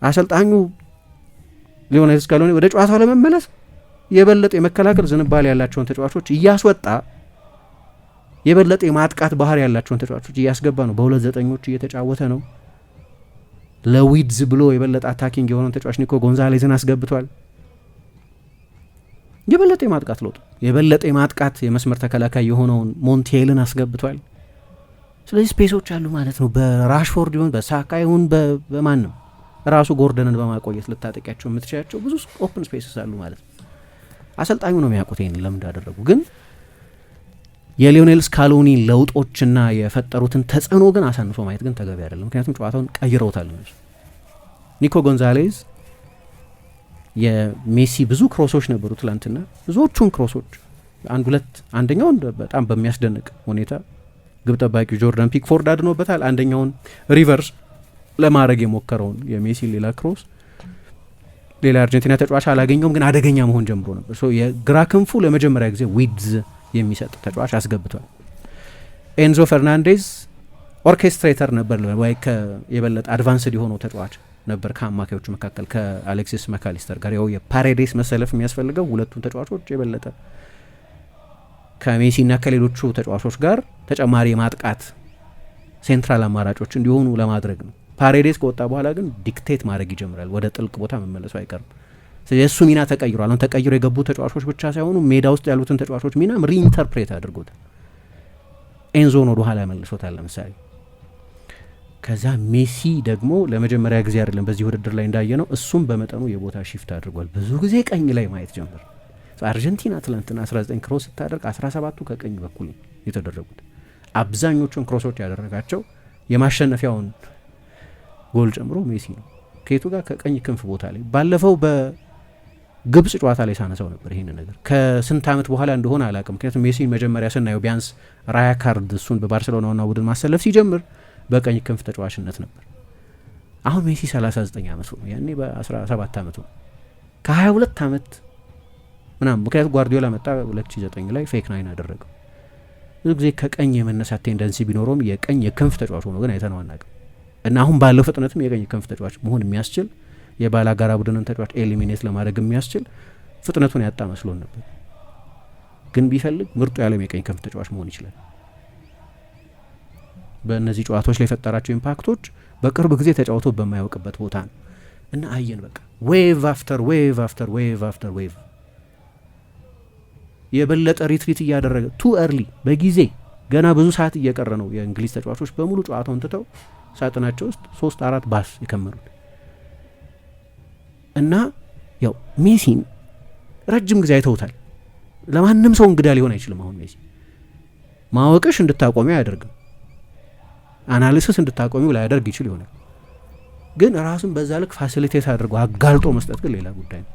አሰልጣኙ ሊዮኔል ስካሎኒ ወደ ጨዋታው ለመመለስ የበለጠ የመከላከል ዝንባሌ ያላቸውን ተጫዋቾች እያስወጣ የበለጠ የማጥቃት ባህር ያላቸውን ተጫዋቾች እያስገባ ነው። በሁለት ዘጠኞች እየተጫወተ ነው። ለዊድዝ ብሎ የበለጠ አታኪንግ የሆነውን ተጫዋች ኒኮ ጎንዛሌዝን አስገብቷል። የበለጠ የማጥቃት ለውጥ የበለጠ የማጥቃት የመስመር ተከላካይ የሆነውን ሞንቴልን አስገብቷል። ስለዚህ ስፔሶች አሉ ማለት ነው። በራሽፎርድ ይሁን በሳካ ይሁን በማንም ራሱ ጎርደንን በማቆየት ልታጠቂያቸው የምትችላቸው ብዙ ኦፕን ስፔስስ አሉ ማለት ነው። አሰልጣኙ ነው የሚያውቁት ይህን ለምን እንዳደረጉ። ግን የሊዮኔል ስካሎኒ ለውጦችና የፈጠሩትን ተጽዕኖ ግን አሳንሶ ማየት ግን ተገቢ አይደለም። ምክንያቱም ጨዋታውን ቀይረውታል። ኒኮ ጎንዛሌዝ የሜሲ ብዙ ክሮሶች ነበሩ ትላንትና። ብዙዎቹን ክሮሶች አንደኛውን በጣም በሚያስደንቅ ሁኔታ ግብ ጠባቂው ጆርዳን ፒክፎርድ አድኖበታል። አንደኛውን ሪቨርስ ለማድረግ የሞከረውን የሜሲ ሌላ ክሮስ ሌላ አርጀንቲና ተጫዋች አላገኘውም፣ ግን አደገኛ መሆን ጀምሮ ነበር። የግራ ክንፉ ለመጀመሪያ ጊዜ ዊድዝ የሚሰጥ ተጫዋች አስገብቷል። ኤንዞ ፈርናንዴዝ ኦርኬስትሬተር ነበር ወይ የበለጠ አድቫንስድ የሆነው ተጫዋች ነበር ከአማካዮቹ መካከል ከአሌክሲስ መካሊስተር ጋር። ያው የፓሬዴስ መሰለፍ የሚያስፈልገው ሁለቱን ተጫዋቾች የበለጠ ከሜሲና ከሌሎቹ ተጫዋቾች ጋር ተጨማሪ የማጥቃት ሴንትራል አማራጮች እንዲሆኑ ለማድረግ ነው። ፓሬዴስ ከወጣ በኋላ ግን ዲክቴት ማድረግ ይጀምራል። ወደ ጥልቅ ቦታ መመለሱ አይቀርም። ስለዚህ የእሱ ሚና ተቀይሯል። አሁን ተቀይሮ የገቡ ተጫዋቾች ብቻ ሳይሆኑ ሜዳ ውስጥ ያሉትን ተጫዋቾች ሚናም ሪኢንተርፕሬት አድርጎታል። ኤንዞን ወደ ኋላ መልሶታል ለምሳሌ። ከዛ ሜሲ ደግሞ ለመጀመሪያ ጊዜ አይደለም በዚህ ውድድር ላይ እንዳየ ነው፣ እሱም በመጠኑ የቦታ ሺፍት አድርጓል። ብዙ ጊዜ ቀኝ ላይ ማየት ጀምር። አርጀንቲና ትላንትና 19 ክሮስ ስታደርግ 17ቱ ከቀኝ በኩል የተደረጉት። አብዛኞቹን ክሮሶች ያደረጋቸው የማሸነፊያውን ጎል ጨምሮ ሜሲ ነው። ከየቱ ጋር ከቀኝ ክንፍ ቦታ ላይ ባለፈው ግብጽ ጨዋታ ላይ ሳነሳው ነበር ይሄን ነገር ከስንት ዓመት በኋላ እንደሆነ አላውቅም። ምክንያቱም ሜሲን መጀመሪያ ስናየው ቢያንስ ራያ ካርድ እሱን በባርሴሎናና ቡድን ማሰለፍ ሲጀምር በቀኝ ክንፍ ተጫዋችነት ነበር። አሁን ሜሲ 39 ዓመቱ ነው፣ ያኔ በ17 ዓመቱ ነው። ከ22 ዓመት ምናምን ምክንያቱም ጓርዲዮላ መጣ 2009 ላይ ፌክ ናይን አደረገው። ብዙ ጊዜ ከቀኝ የመነሳት ቴንደንሲ ቢኖረውም የቀኝ የክንፍ ተጫዋች ሆኖ ግን አይተነው አናውቅም። እና አሁን ባለው ፍጥነትም የቀኝ ክንፍ ተጫዋች መሆን የሚያስችል የባላጋራ ቡድንን ተጫዋች ኤሊሚኔት ለማድረግ የሚያስችል ፍጥነቱን ያጣ መስሎን ነበር። ግን ቢፈልግ ምርጡ የዓለም የቀኝ ክንፍ ተጫዋች መሆን ይችላል። በእነዚህ ጨዋታዎች ላይ የፈጠራቸው ኢምፓክቶች በቅርብ ጊዜ ተጫውቶ በማያውቅበት ቦታ ነው እና አየን በቃ ዌቭ አፍተር ዌቭ አፍተር ዌቭ አፍተር ዌቭ የበለጠ ሪትሪት እያደረገ ቱ ኤርሊ በጊዜ ገና ብዙ ሰዓት እየቀረ ነው የእንግሊዝ ተጫዋቾች በሙሉ ጨዋታውን ትተው ሳጥናቸው ውስጥ 3-4 ባስ የከመሩት እና ያው ሜሲን ረጅም ጊዜ አይተውታል። ለማንም ሰው እንግዳ ሊሆን አይችልም። አሁን ሜሲ ማወቅሽ እንድታቆሚው አያደርግም፣ አናሊሲስ እንድታቆሚው ላያደርግ ይችል ይሆናል። ግን ራሱን በዛ ልክ ፋሲሊቴት አድርጎ አጋልጦ መስጠት ግን ሌላ ጉዳይ ነው።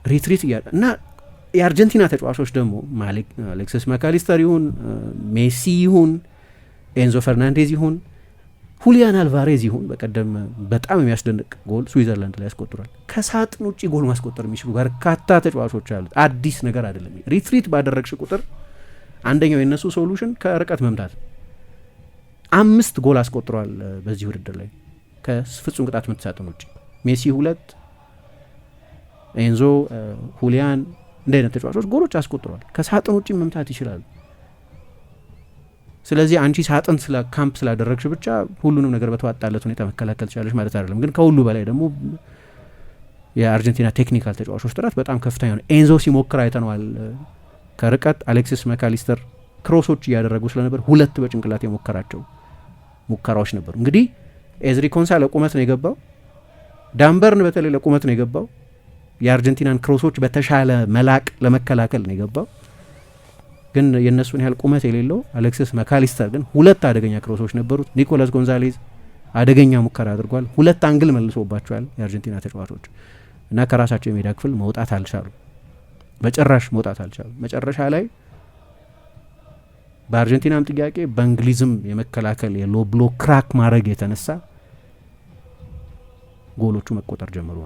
ሪትሪት እና የአርጀንቲና ተጫዋቾች ደግሞ አሌክሲስ ማካሊስተር ይሁን ሜሲ ይሁን ኤንዞ ፈርናንዴዝ ይሁን ሁሊያን አልቫሬዝ ይሁን በቀደም በጣም የሚያስደንቅ ጎል ስዊዘርላንድ ላይ ያስቆጥሯል። ከሳጥን ውጭ ጎል ማስቆጠር የሚችሉ በርካታ ተጫዋቾች አሉት። አዲስ ነገር አይደለም። ሪትሪት ባደረግሽ ቁጥር አንደኛው የነሱ ሶሉሽን ከርቀት መምታት 5 ጎል አስቆጥሯል በዚህ ውድድር ላይ ከፍጹም ቅጣት ምት ሳጥን ውጭ ሜሲ 2 ኤንዞ ሁሊያን እንደ አይነት ተጫዋቾች ጎሎች አስቆጥሯል። ከሳጥን ውጭ መምታት ይችላሉ። ስለዚህ አንቺ ሳጥን ስለ ካምፕ ስላደረግሽ ብቻ ሁሉንም ነገር በተዋጣለት ሁኔታ መከላከል ትችላለሽ ማለት አይደለም። ግን ከሁሉ በላይ ደግሞ የአርጀንቲና ቴክኒካል ተጫዋቾች ጥራት በጣም ከፍተኛ ነው። ኤንዞ ሲሞክር አይተነዋል ከርቀት። አሌክሲስ ማካሊስተር ክሮሶች እያደረጉ ስለነበር 2 በጭንቅላት የሞከራቸው ሙከራዎች ነበሩ። እንግዲህ ኤዝሪ ኮንሳ ለቁመት ነው የገባው፣ ዳምበርን በተለይ ለቁመት ነው የገባው። የአርጀንቲናን ክሮሶች በተሻለ መላቅ ለመከላከል ነው የገባው። ግን የእነሱን ያህል ቁመት የሌለው አሌክሲስ ማካሊስተር ግን 2 አደገኛ ክሮሶች ነበሩት። ኒኮላስ ጎንዛሌዝ አደገኛ ሙከራ አድርጓል። 2 አንግል መልሶባቸዋል የአርጀንቲና ተጫዋቾች እና ከራሳቸው የሜዳ ክፍል መውጣት አልቻሉ፣ በጭራሽ መውጣት አልቻሉ። መጨረሻ ላይ በአርጀንቲናም ጥያቄ በእንግሊዝም የመከላከል የሎ ብሎክ ክራክ ማድረግ የተነሳ ጎሎቹ መቆጠር ጀምሩ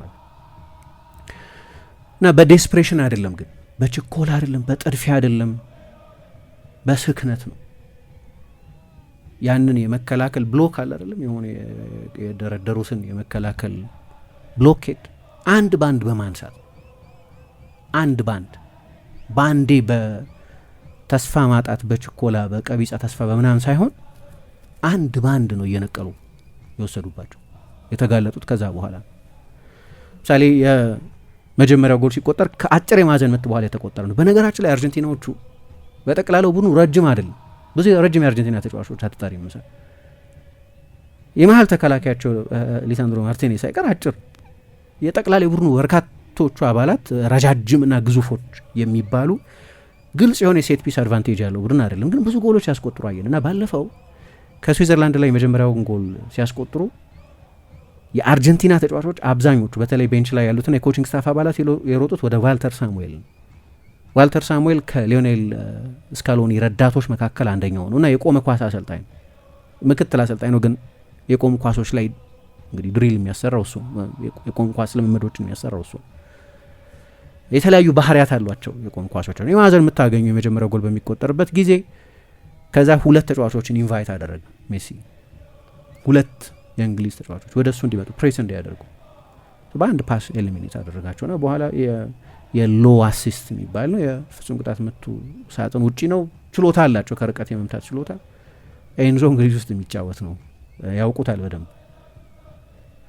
እና በዴስፕሬሽን አይደለም፣ ግን በችኮላ አይደለም፣ በጥድፊያ አይደለም፣ በስክነት ነው። ያንን የመከላከል ብሎክ አለ አይደለም፣ የሆነ የደረደሩትን የመከላከል ብሎኬድ አንድ ባንድ በማንሳት አንድ ባንዴ በተስፋ ማጣት በችኮላ በቀቢጻ ተስፋ በምናምን ሳይሆን አንድ ባንድ ነው እየነቀሉ የወሰዱባቸው የተጋለጡት። ከዛ በኋላ ምሳሌ የመጀመሪያው ጎል ሲቆጠር ከአጭር የማዕዘን ምት በኋላ የተቆጠረ ነው። በነገራችን ላይ አርጀንቲናዎቹ በጠቅላላው ቡድኑ ረጅም አይደለም፣ ብዙ ረጅም የአርጀንቲና ተጫዋቾች አትጣሪ መሰል የመሀል ተከላካያቸው ሊሳንድሮ ማርቲኔዝ ሳይቀር አጭር። የጠቅላላ ቡድኑ በርካቶቹ አባላት ረጃጅምና ግዙፎች የሚባሉ ግልጽ የሆነ የሴት ፒስ አድቫንቴጅ ያለው ቡድን አይደለም፣ ግን ብዙ ጎሎች ሲያስቆጥሩ አየን እና ባለፈው ከስዊዘርላንድ ላይ የመጀመሪያውን ጎል ሲያስቆጥሩ የአርጀንቲና ተጫዋቾች አብዛኞቹ በተለይ ቤንች ላይ ያሉትና የኮችንግ ስታፍ አባላት የሮጡት ወደ ዋልተር ሳሙኤል ነው። ዋልተር ሳሙኤል ከሊዮኔል ስካሎኒ ረዳቶች መካከል አንደኛው ነው እና የቆመ ኳስ አሰልጣኝ ነው፣ ምክትል አሰልጣኝ ነው። ግን የቆሙ ኳሶች ላይ እንግዲህ ድሪል የሚያሰራው እሱ፣ የቆሙ ኳስ ልምምዶችን የሚያሰራው እሱ። የተለያዩ ባህሪያት አሏቸው የቆሙ ኳሶች። የማዕዘን የምታገኙ የመጀመሪያው ጎል በሚቆጠርበት ጊዜ ከዛ 2 ተጫዋቾችን ኢንቫይት አደረገ ሜሲ፣ 2 የእንግሊዝ ተጫዋቾች ወደ እሱ እንዲመጡ ፕሬስ እንዲያደርጉ በአንድ ፓስ ኤሊሚኔት አደረጋቸውና በኋላ የሎ አሲስት የሚባል ነው የፍጹም ቅጣት ምቱ ሳጥን ውጪ ነው። ችሎታ አላቸው ከርቀት የመምታት ችሎታ። ኤንዞ እንግሊዝ ውስጥ የሚጫወት ነው፣ ያውቁታል በደንብ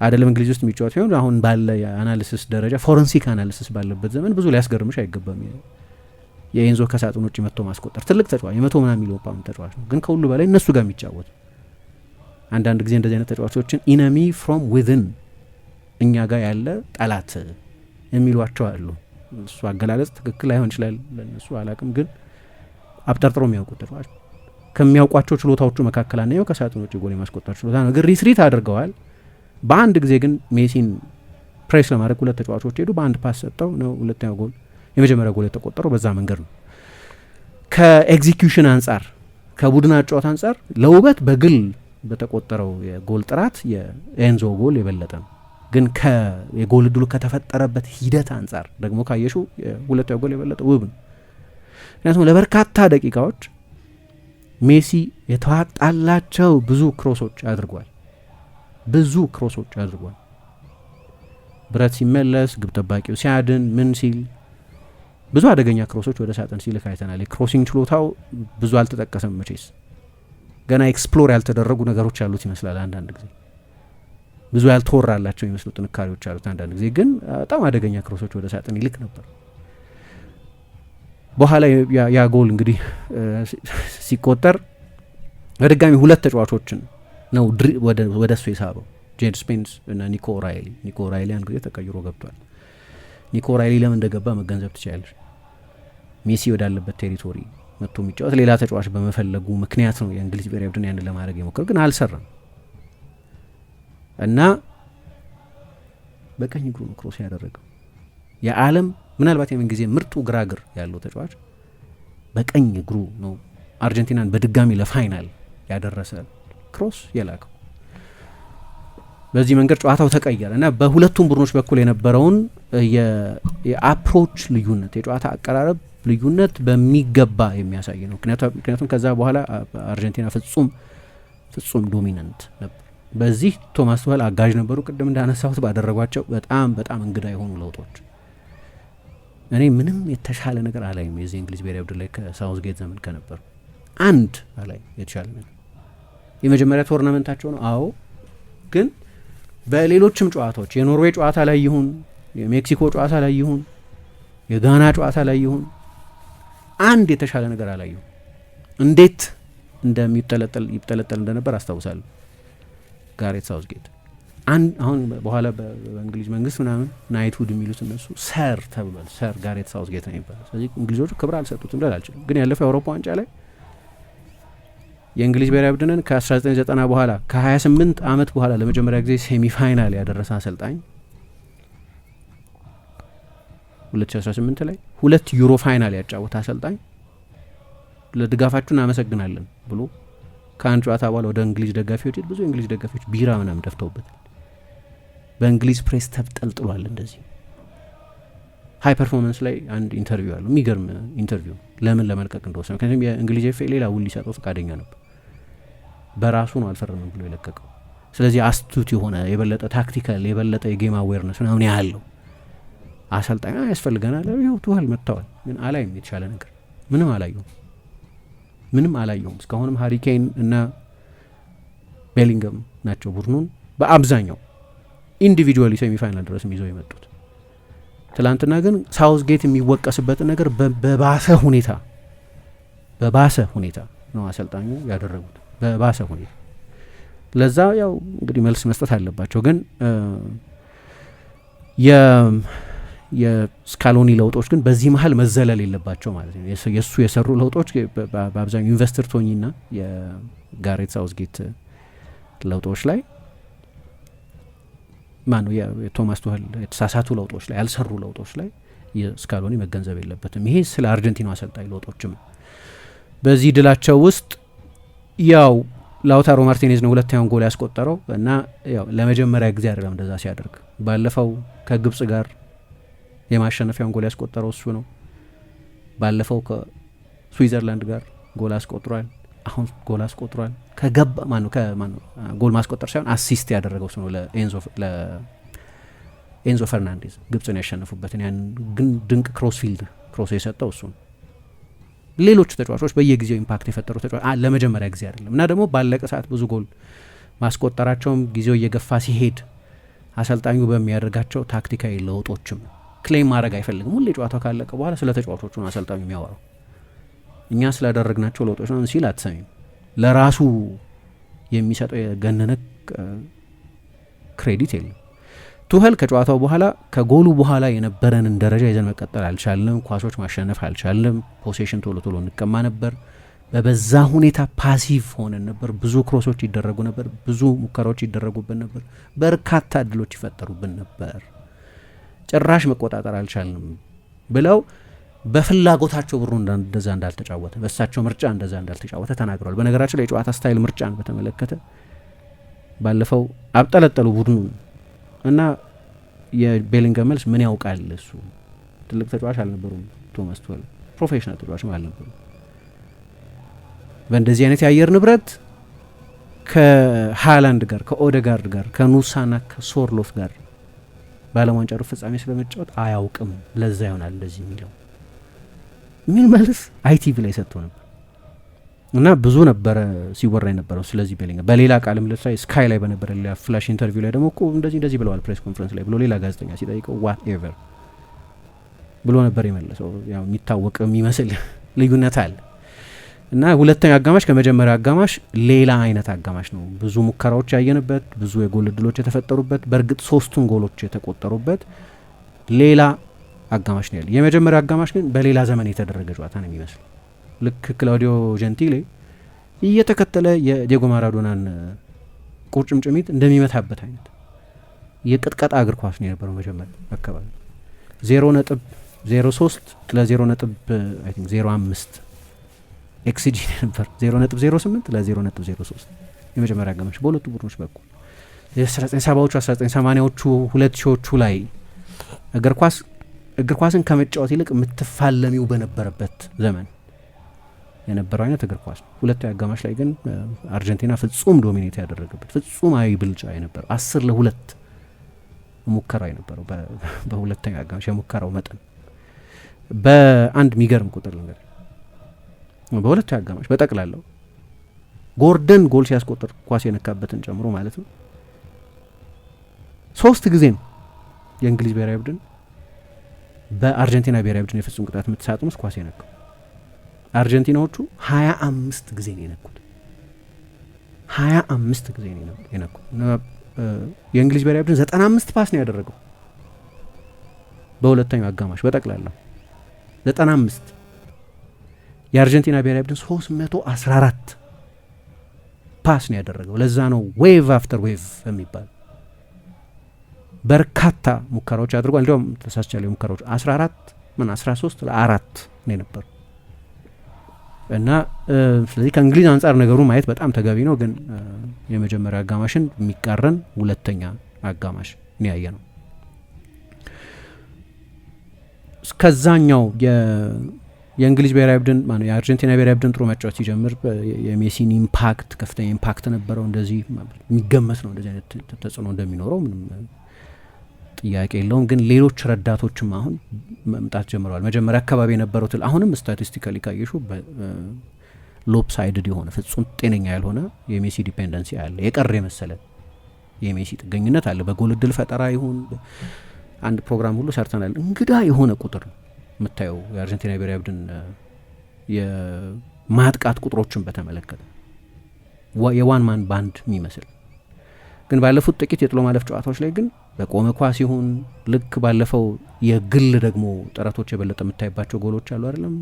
አይደለም እንግሊዝ ውስጥ የሚጫወት ሲሆን አሁን ባለ የአናሊሲስ ደረጃ ፎረንሲክ አናሊሲስ ባለበት ዘመን ብዙ ሊያስገርምሽ አይገባም። የኤንዞ ከሳጥን ውጪ መጥቶ ማስቆጠር ትልቅ ተጫዋች የ100 ምናምን ሚሊዮን ፓውንድ ተጫዋች ነው፣ ግን ከሁሉ በላይ እነሱ ጋር የሚጫወት አንዳንድ ጊዜ እንደዚህ አይነት ተጫዋቾችን ኢነሚ ፍሮም ዊዝን እኛ ጋር ያለ ጠላት የሚሏቸው አሉ። እሱ አገላለጽ ትክክል ላይሆን ይችላል ለነሱ አላቅም፣ ግን አብጠርጥሮ የሚያውቁት ተጫዋች ከሚያውቋቸው ችሎታዎቹ መካከል አንደኛው ከሳጥን ውጪ ጎል የማስቆጠር ችሎታ ነው። ግን ሪትሪት አድርገዋል። በአንድ ጊዜ ግን ሜሲን ፕሬስ ለማድረግ ሁለት ተጫዋቾች ሄዱ፣ በአንድ ፓስ ሰጠው ነው ሁለተኛው ጎል የመጀመሪያ ጎል የተቆጠረው በዛ መንገድ ነው። ከኤግዚኪዩሽን አንጻር ከቡድን አጨዋወት አንጻር ለውበት በግል በተቆጠረው የጎል ጥራት የኤንዞ ጎል የበለጠ ነው። ግን የጎል እድሉ ከተፈጠረበት ሂደት አንጻር ደግሞ ካየሹ ሁለተኛው ጎል የበለጠ ውብ ነው። ምክንያቱም ለበርካታ ደቂቃዎች ሜሲ የተዋጣላቸው ብዙ ክሮሶች አድርጓል። ብረት ሲመለስ፣ ግብ ጠባቂው ሲያድን፣ ምን ሲል ብዙ አደገኛ ክሮሶች ወደ ሳጥን ሲልክ አይተናል። የክሮሲንግ ችሎታው ብዙ አልተጠቀሰም። መቼስ ገና ኤክስፕሎር ያልተደረጉ ነገሮች ያሉት ይመስላል። አንዳንድ ጊዜ ብዙ ያልተወራላቸው የሚመስሉ ጥንካሬዎች አሉት። አንዳንድ ጊዜ ግን በጣም አደገኛ ክሮሶች ወደ ሳጥን ይልክ ነበር። በኋላ ያ ጎል እንግዲህ ሲቆጠር በድጋሚ ሁለት ተጫዋቾችን ነው ወደ እሱ የሳበው፣ ጄድ ስፔንስ እና ኒኮ ራይሊ አንድ ጊዜ ተቀይሮ ገብቷል። ኒኮ ራይሊ ለምን እንደገባ መገንዘብ ትችላለች። ሜሲ ወዳለበት ቴሪቶሪ መጥቶ የሚጫወት ሌላ ተጫዋች በመፈለጉ ምክንያት ነው የእንግሊዝ ብሔራዊ ቡድን ያንን ለማድረግ የሞከረው፣ ግን አልሰራም እና በቀኝ እግሩ ነው ክሮስ ያደረገው። የዓለም ምናልባት የምን ጊዜ ምርጡ ግራግር ያለው ተጫዋች በቀኝ እግሩ ነው አርጀንቲናን በድጋሚ ለፋይናል ያደረሰ ክሮስ የላከው። በዚህ መንገድ ጨዋታው ተቀየረ እና በሁለቱም ቡድኖች በኩል የነበረውን የአፕሮች ልዩነት፣ የጨዋታ አቀራረብ ልዩነት በሚገባ የሚያሳይ ነው። ምክንያቱም ከዛ በኋላ አርጀንቲና ፍጹም ዶሚናንት ነበር። በዚህ ቶማስ ቱኸል አጋዥ ነበሩ። ቅድም እንዳነሳሁት ባደረጓቸው በጣም እንግዳ የሆኑ ለውጦች እኔ ምንም የተሻለ ነገር አላይም። የዚህ እንግሊዝ ብሔራዊ ቡድን ላይ ከሳውዝጌት ዘመን ከነበሩ አንድ አላይ የተሻለ ነገር የመጀመሪያ ቶርናመንታቸው ነው። አዎ፣ ግን በሌሎችም ጨዋታዎች የኖርዌይ ጨዋታ ላይ ይሁን የሜክሲኮ ጨዋታ ላይ ይሁን የጋና ጨዋታ ላይ ይሁን አንድ የተሻለ ነገር አላየሁም። እንዴት እንደሚጠለጠል እንደነበር አስታውሳለሁ። ጋሬት ሳውዝጌት አሁን በኋላ በእንግሊዝ መንግስት ምናምን ናይትሁድ የሚሉት እነሱ ሰር ተብሏል። ሰር ጋሬት ሳውዝጌት ነው የሚባለው። ስለዚህ እንግሊዞቹ ክብር አልሰጡትም ልል አልችልም። ግን ያለፈው የአውሮፓ ዋንጫ ላይ የእንግሊዝ ብሔራዊ ቡድንን ከ1990 በኋላ ከ28 ዓመት በኋላ ለመጀመሪያ ጊዜ ሴሚፋይናል ያደረሰ አሰልጣኝ 2018 ላይ 2 ዩሮ ፋይናል ያጫወተ አሰልጣኝ ለድጋፋችሁ እናመሰግናለን ብሎ ከአንድ ጨዋታ በኋላ ወደ እንግሊዝ ደጋፊዎች ብዙ የእንግሊዝ ደጋፊዎች ቢራ ምናምን ደፍተውበታል። በእንግሊዝ ፕሬስ ተጠልጥሏል። እንደዚህ ሃይ ፐርፎርማንስ ላይ አንድ ኢንተርቪው አለው፣ የሚገርም ኢንተርቪው ለምን ለመልቀቅ እንደወሰነ። ምክንያቱም የእንግሊዝ ኤፍ ኤ ሌላ ውል ሊሰጠው ፈቃደኛ ነበር፣ በራሱ ነው አልፈረምም ብሎ የለቀቀው። ስለዚህ አስቱት የሆነ የበለጠ ታክቲካል የበለጠ የጌም አዌርነስ ምናምን ያለው አሰልጣኝ ያስፈልገናል። ይኸው ቱኸል መጥተዋል፣ ግን አላይም የተሻለ ነገር ምንም አላየሁም። እስካሁንም ሃሪኬን እና ቤሊንገም ናቸው ቡድኑን በአብዛኛው ኢንዲቪጁዋሊ ሴሚፋይናል ድረስ ይዘው የመጡት። ትላንትና ግን ሳውዝጌት የሚወቀስበትን ነገር በባሰ ሁኔታ ነው አሰልጣኙ ያደረጉት፣ በባሰ ሁኔታ። ለዛ ያው እንግዲህ መልስ መስጠት አለባቸው። ግን የስካሎኒ ለውጦች ግን በዚህ መሀል መዘለል የለባቸው ማለት ነው። የእሱ የሰሩ ለውጦች በአብዛኛው ኢንቨስተር ቶኒና የጋሬት ሳውዝጌት ለውጦች ላይ ማነው የቶማስ ቱኸል የተሳሳቱ ለውጦች ላይ ያልሰሩ ለውጦች ላይ የስካሎኒ መገንዘብ የለበትም። ይሄ ስለ አርጀንቲና አሰልጣኝ ለውጦችም በዚህ ድላቸው ውስጥ ያው ላውታሮ ማርቲኔዝ ነው ሁለተኛውን ጎል ያስቆጠረው እና ያው ለመጀመሪያ ጊዜ አይደለም እንደዛ ሲያደርግ። ባለፈው ከግብጽ ጋር የማሸነፊያውን ጎል ያስቆጠረው እሱ ነው። ባለፈው ከስዊዘርላንድ ጋር ጎል አስቆጥሯል። አሁን ጎል አስቆጥሯል። ከገባ ጎል ማስቆጠር ሳይሆን አሲስት ያደረገው እሱ ነው ለኤንዞ ፈርናንዴዝ ግብጽን ያሸነፉበትን ያን ግን ድንቅ ክሮስ የሰጠው እሱ ነው። ሌሎቹ ተጫዋቾች በየጊዜው ኢምፓክት የፈጠሩ ተጫዋቾች ለመጀመሪያ ጊዜ አይደለም እና ደግሞ ባለቀ ሰዓት ብዙ ጎል ማስቆጠራቸውም ጊዜው እየገፋ ሲሄድ አሰልጣኙ በሚያደርጋቸው ታክቲካዊ ለውጦችም ክሌም ማድረግ አይፈልግም። ሁሌ ጨዋታው ካለቀ በኋላ ስለ ተጫዋቾቹ ነው አሰልጣኙ የሚያወራው። እኛ ስላደረግናቸው ለውጦች ነው ሲል አትሰሚም። ለራሱ የሚሰጠው የገነነ ክሬዲት የለም። ቱኸል ከጨዋታው በኋላ ከጎሉ በኋላ የነበረንን ደረጃ ይዘን መቀጠል አልቻልንም፣ ኳሶች ማሸነፍ አልቻልንም፣ ፖሴሽን ቶሎ እንቀማ ነበር፣ በበዛ ሁኔታ ፓሲቭ ሆነን ነበር፣ ብዙ ክሮሶች ይደረጉ ነበር፣ ብዙ ሙከራዎች ይደረጉብን ነበር፣ በርካታ እድሎች ይፈጠሩብን ነበር ጭራሽ መቆጣጠር አልቻልንም ብለው በፍላጎታቸው ብሩ እንደዛ እንዳልተጫወተ በእሳቸው ምርጫ እንደዛ እንዳልተጫወተ ተናግረዋል። በነገራችን ላይ የጨዋታ ስታይል ምርጫን በተመለከተ ባለፈው አብጠለጠሉ ቡድኑ እና የቤሊንገም መልስ ምን ያውቃል እሱ ትልቅ ተጫዋች አልነበሩም። ቶማስ ቱኸል ፕሮፌሽናል ተጫዋችም አልነበሩም። በእንደዚህ አይነት የአየር ንብረት ከሃላንድ ጋር ከኦዴጋርድ ጋር ከኑሳና ከሶርሎፍ ጋር በዓለም ዋንጫ ሩብ ፍጻሜ ስለመጫወት አያውቅም። ለዛ ይሆናል እንደዚህ የሚለው ምን መልስ አይቲቪ ላይ ሰጥቶ ነበር እና ብዙ ነበረ ሲወራ የነበረው ስለዚህ ቤሊንገም። በሌላ ቃል ምልልስ ላይ ስካይ ላይ በነበረ ሌላ ፍላሽ ኢንተርቪው ላይ ደግሞ እኮ እንደዚህ ብለዋል ፕሬስ ኮንፈረንስ ላይ ብሎ ሌላ ጋዜጠኛ ሲጠይቀው ዋት ኤቨር ብሎ ነበር የመለሰው። ያው የሚታወቅ የሚመስል ልዩነት አለ እና ሁለተኛው አጋማሽ ከመጀመሪያው አጋማሽ ሌላ አይነት አጋማሽ ነው። ብዙ ሙከራዎች ያየንበት፣ ብዙ የጎል እድሎች የተፈጠሩበት፣ በእርግጥ 3ቱን ጎሎች የተቆጠሩበት ሌላ አጋማሽ ነው ያለ። የመጀመሪያው አጋማሽ ግን በሌላ ዘመን የተደረገ ጨዋታ ነው የሚመስል። ልክ ክላውዲዮ ጀንቲሌ እየተከተለ የዲየጎ ማራዶናን ቁርጭምጭሚት እንደሚመታበት አይነት የቅጥቀጣ እግር ኳስ ነው የነበረው። መጀመሪያ አካባቢ 0.03 ለ0.05 ኤክስጂ ነበር 0.08 ለ0.03 የመጀመሪያ አጋማሽ በሁለቱ ቡድኖች በኩል። የ1970ዎቹ 1980ዎቹ 2000ዎቹ ላይ እግር ኳስን ከመጫወት ይልቅ የምትፋለሚው በነበረበት ዘመን የነበረው አይነት እግር ኳስ ነው። ሁለተኛው አጋማሽ ላይ ግን አርጀንቲና ፍጹም ዶሚኔት ያደረገበት ፍጹማዊ ብልጫ የነበረው 10-2 ሙከራ የነበረው በሁለተኛው አጋማሽ የሙከራው መጠን በአንድ የሚገርም ቁጥር ነገር በሁለተኛው አጋማሽ በጠቅላላው ጎርደን ጎል ሲያስቆጥር ኳስ የነካበትን ጨምሮ ማለት ነው 3 ጊዜ ነው የእንግሊዝ ብሔራዊ ቡድን በአርጀንቲና ብሔራዊ ቡድን የፍጹም ቅጣት ምት ሳጥን ውስጥ ኳስ የነካው። አርጀንቲናዎቹ 25 ጊዜ ነው የነኩት። 25 ጊዜ ነው የነኩት። የእንግሊዝ ብሔራዊ ቡድን 95 ፓስ ነው ያደረገው በሁለተኛው አጋማሽ በጠቅላላው 95። የአርጀንቲና ብሔራዊ ቡድን 314 ፓስ ነው ያደረገው። ለዛ ነው ዌቭ አፍተር ዌቭ የሚባል በርካታ ሙከራዎች አድርጓል። እንዲያውም ተሳስቻለሁ ሙከራዎች 13 ለ4 ነው የነበሩ እና ስለዚህ ከእንግሊዝ አንጻር ነገሩ ማየት በጣም ተገቢ ነው። ግን የመጀመሪያ አጋማሽን የሚቃረን ሁለተኛ አጋማሽ ነው ያየ ነው። እስከዛኛው የእንግሊዝ ብሔራዊ ቡድን ማነው የአርጀንቲና ብሔራዊ ቡድን ጥሩ መጫወት ሲጀምር የሜሲን ኢምፓክት ከፍተኛ ኢምፓክት ነበረው። እንደዚህ የሚገመት ነው እንደዚህ አይነት ተጽዕኖ እንደሚኖረው ምንም ጥያቄ የለውም። ግን ሌሎች ረዳቶችም አሁን መምጣት ጀምረዋል። መጀመሪያ አካባቢ የነበረው አሁንም ስታቲስቲካሊ ካየሹ ሎፕሳይድድ የሆነ ፍጹም ጤነኛ ያልሆነ የሜሲ ዲፔንደንሲ አለ። የቀረ የመሰለ የሜሲ ጥገኝነት አለ። በጎል እድል ፈጠራ ይሁን አንድ ፕሮግራም ሁሉ ሰርተናል። እንግዳ የሆነ ቁጥር ነው የምታየው የአርጀንቲና ብሔራዊ ቡድን የማጥቃት ቁጥሮችን በተመለከተ የዋን ማን ባንድ የሚመስል ግን ባለፉት ጥቂት የጥሎ ማለፍ ጨዋታዎች ላይ ግን በቆመ ኳስ ይሁን ልክ ባለፈው የግል ደግሞ ጥረቶች የበለጠ የምታይባቸው ጎሎች አሉ አይደለም።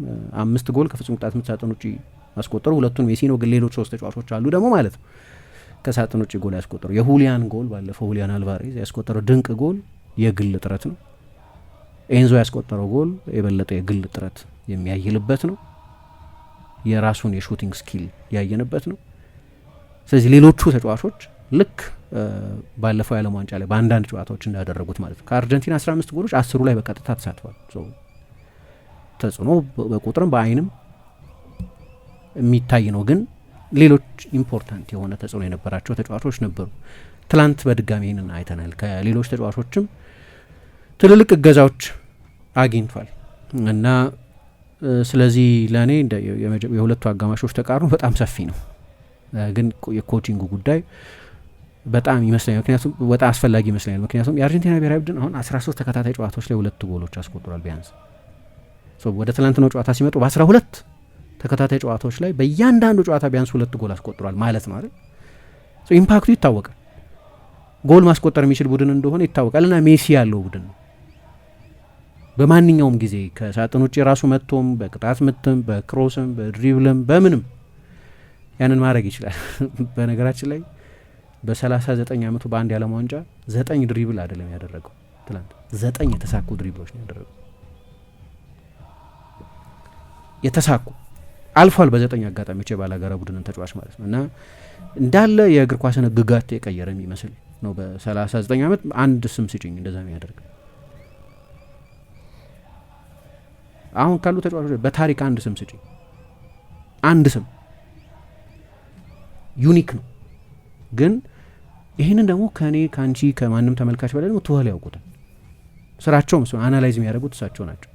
5 ጎል ከፍጹም ቅጣት ምት ሳጥን ውጪ አስቆጠሩ። ሁለቱን ሜሲ ነው፣ ግን ሌሎች 3 ተጫዋቾች አሉ ደግሞ ማለት ነው ከሳጥን ውጪ ጎል ያስቆጠሩ። የሁሊያን ጎል ባለፈው ሁሊያን አልቫሬዝ ያስቆጠረው ድንቅ ጎል የግል ጥረት ነው። ኤንዞ ያስቆጠረው ጎል የበለጠ የግል ጥረት የሚያይልበት ነው። የራሱን የሹቲንግ ስኪል ያየንበት ነው። ስለዚህ ሌሎቹ ተጫዋቾች ልክ ባለፈው የዓለም ዋንጫ ላይ በአንዳንድ ጨዋታዎች እንዳደረጉት ማለት ነው ከአርጀንቲና 15 ጎሎች 10 ላይ በቀጥታ ተሳትፏል። ተጽዕኖ በቁጥርም በአይንም የሚታይ ነው። ግን ሌሎች ኢምፖርታንት የሆነ ተጽዕኖ የነበራቸው ተጫዋቾች ነበሩ። ትላንት በድጋሚ ይህንን አይተናል። ከሌሎች ተጫዋቾችም ትልልቅ እገዛዎች አግኝቷል እና ስለዚህ ለእኔ የሁለቱ አጋማሾች ተቃርኖ በጣም ሰፊ ነው። ግን የኮቺንጉ ጉዳይ በጣም ይመስለኛል፣ ምክንያቱም በጣም አስፈላጊ ይመስለኛል። ምክንያቱም የአርጀንቲና ብሔራዊ ቡድን አሁን 13 ተከታታይ ጨዋታዎች ላይ 2 ጎሎች አስቆጥሯል ቢያንስ። ወደ ትላንትናው ጨዋታ ሲመጡ በ12 ተከታታይ ጨዋታዎች ላይ በእያንዳንዱ ጨዋታ ቢያንስ 2 ጎል አስቆጥሯል ማለት ነው አይደል? ኢምፓክቱ ይታወቃል። ጎል ማስቆጠር የሚችል ቡድን እንደሆነ ይታወቃል። እና ሜሲ ያለው ቡድን ነው። በማንኛውም ጊዜ ከሳጥን ውጭ የራሱ መጥቶም በቅጣት ምትም በክሮስም በድሪብልም በምንም ያንን ማድረግ ይችላል። በነገራችን ላይ በ39 ዓመቱ በአንድ የዓለም ዋንጫ 9 ድሪብል አይደለም ያደረገው ትላንት 9 የተሳኩ ድሪብሎች ነው ያደረገው። የተሳኩ አልፏል በ9 አጋጣሚዎች የባላጋራ ቡድንን ተጫዋች ማለት ነው። እና እንዳለ የእግር ኳስን ህግጋት የቀየረ የሚመስል ነው። በ39 ዓመት አንድ ስም ስጭኝ እንደዛ የሚያደርግ አሁን ካሉ ተጫዋቾች በታሪክ አንድ ስም ስጭኝ፣ አንድ ስም ዩኒክ ነው። ግን ይህንን ደግሞ ከእኔ ከአንቺ ከማንም ተመልካች በላይ ደግሞ ትወል ያውቁታል። ስራቸውም አናላይዝ የሚያደርጉት እሳቸው ናቸው።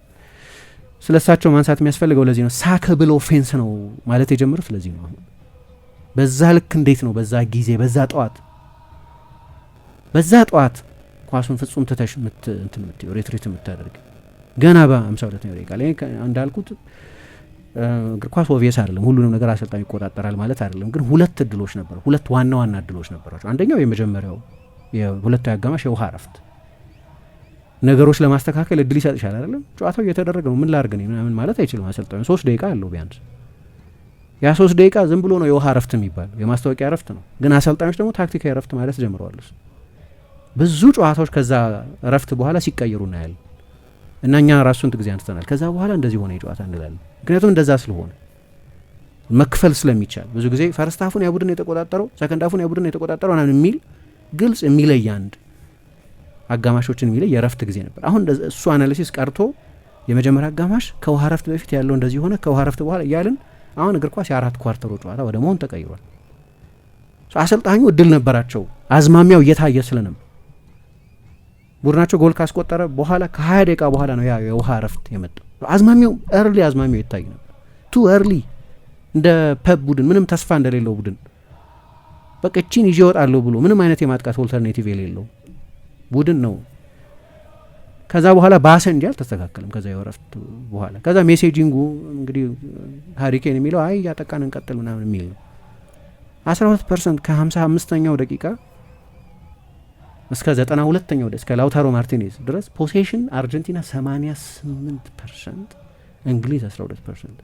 ስለ እሳቸው ማንሳት የሚያስፈልገው ለዚህ ነው። ሳከብል ኦፌንስ ነው ማለት የጀመሩት ስለዚህ ነው። አሁን በዛ ልክ እንዴት ነው በዛ ጊዜ በዛ ጠዋት ኳሱን ፍጹም ትተሽ ሬትሪት የምታደርግ ገና በ52ኛው ደቂቃ ላይ እንዳልኩት እግር ኳስ ኦቪየስ አይደለም፣ ሁሉንም ነገር አሰልጣኝ ይቆጣጠራል ማለት አይደለም። ግን ሁለት እድሎች ነበሩ፣ ሁለት ዋና እድሎች ነበራቸው። አንደኛው የመጀመሪያው የሁለቱ አጋማሽ የውሃ እረፍት ነገሮች ለማስተካከል እድል ይሰጥሻል አይደለም። ጨዋታው እየተደረገ ነው፣ ምን ላርግ ነው ምናምን ማለት አይችልም አሰልጣኙ። 3 ደቂቃ አለው ቢያንስ። ያ 3 ደቂቃ ዝም ብሎ ነው የውሃ እረፍት የሚባለው፣ የማስታወቂያ እረፍት ነው። ግን አሰልጣኞች ደግሞ ታክቲካዊ እረፍት ማለት ጀምረዋል። ብዙ ጨዋታዎች ከዛ እረፍት በኋላ ሲቀየሩ እናያለን። እና እኛ ራሱ ስንት ጊዜ አንስተናል፣ ከዛ በኋላ እንደዚህ ሆነ የጨዋታ እንላለን። ምክንያቱም እንደዛ ስለሆነ መክፈል ስለሚቻል ብዙ ጊዜ ፈርስት ሀፉን ያ ቡድን የተቆጣጠረው ሰከንድ ሀፉን ያ ቡድን የተቆጣጠረው ምናምን የሚል ግልጽ የሚለይ አንድ አጋማሾችን የሚለይ የረፍት ጊዜ ነበር። አሁን እሱ አናሊሲስ ቀርቶ የመጀመሪያ አጋማሽ ከውሃ ረፍት በፊት ያለው እንደዚህ ሆነ፣ ከውሃ ረፍት በኋላ እያልን አሁን እግር ኳስ የ4 ኳርተሮ ጨዋታ ወደ መሆን ተቀይሯል። አሰልጣኙ እድል ነበራቸው፣ አዝማሚያው እየታየ ስለነበር ቡድናቸው ጎል ካስቆጠረ በኋላ ከ20 ደቂቃ በኋላ ነው ያ የውሃ ረፍት የመጣው። አዝማሚያው ይታይ ነበር። ቱ ኤርሊ እንደ ፐብ ቡድን ምንም ተስፋ እንደሌለው ቡድን በቃ እቺን ይዤ እወጣለሁ ብሎ ምንም አይነት የማጥቃት ኦልተርኔቲቭ የሌለው ቡድን ነው። ከዛ በኋላ ባሰ እንጂ አልተስተካከለም። ከዛ የረፍት በኋላ ከዛ ሜሴጂንጉ እንግዲህ ሃሪኬን የሚለው አይ ያጠቃን እንቀጥል ምናምን የሚል ነው። 12% ከ55ኛው ደቂቃ እስከ 92ኛው እስከ ላውታሮ ማርቲኔዝ ድረስ ፖሴሽን አርጀንቲና 88%፣ እንግሊዝ 12%።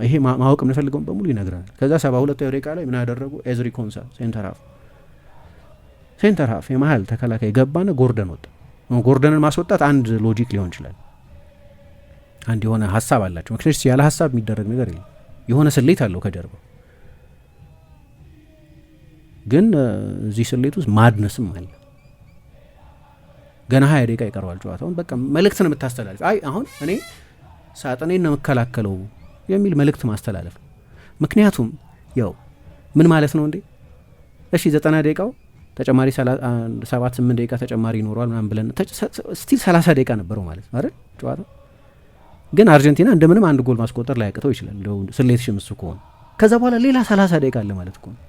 ይሄ ማወቅ የምንፈልገውን በሙሉ ይነግራል። ከዛ 72ኛው ደቂቃ ላይ ምን ያደረጉ ኤዝሪ ኮንሳ ሴንተር ሀፍ የመሀል ተከላካይ ገባና ጎርደን ወጣ። ጎርደንን ማስወጣት አንድ ሎጂክ ሊሆን ይችላል፣ አንድ የሆነ ሀሳብ አላቸው። ምክንያቱም ያለ ሀሳብ የሚደረግ ነገር የለም፣ የሆነ ስሌት አለው ከጀርባው። ግን እዚህ ስሌት ውስጥ ማድነስም አለ። ገና 20 ደቂቃ ይቀረዋል ጨዋታውን። በቃ መልእክትን የምታስተላልፍ አይ አሁን እኔ ሳጥኔን ነው የምከላከለው የሚል መልእክት ማስተላለፍ ነው። ምክንያቱም ያው ምን ማለት ነው እንዴ እሺ 90 ደቂቃው ተጨማሪ 7-8 ደቂቃ ተጨማሪ ይኖረዋል ምናምን ብለን ስቲል 30 ደቂቃ ነበረው ማለት አይደል ጨዋታው። ግን አርጀንቲና እንደምንም አንድ ጎል ማስቆጠር ላይ ያቅተው ይችላል እንደው ስሌት ሽምሱ ከሆነ። ከዛ በኋላ ሌላ 30 ደቂቃ አለ ማለት እኮ ነው።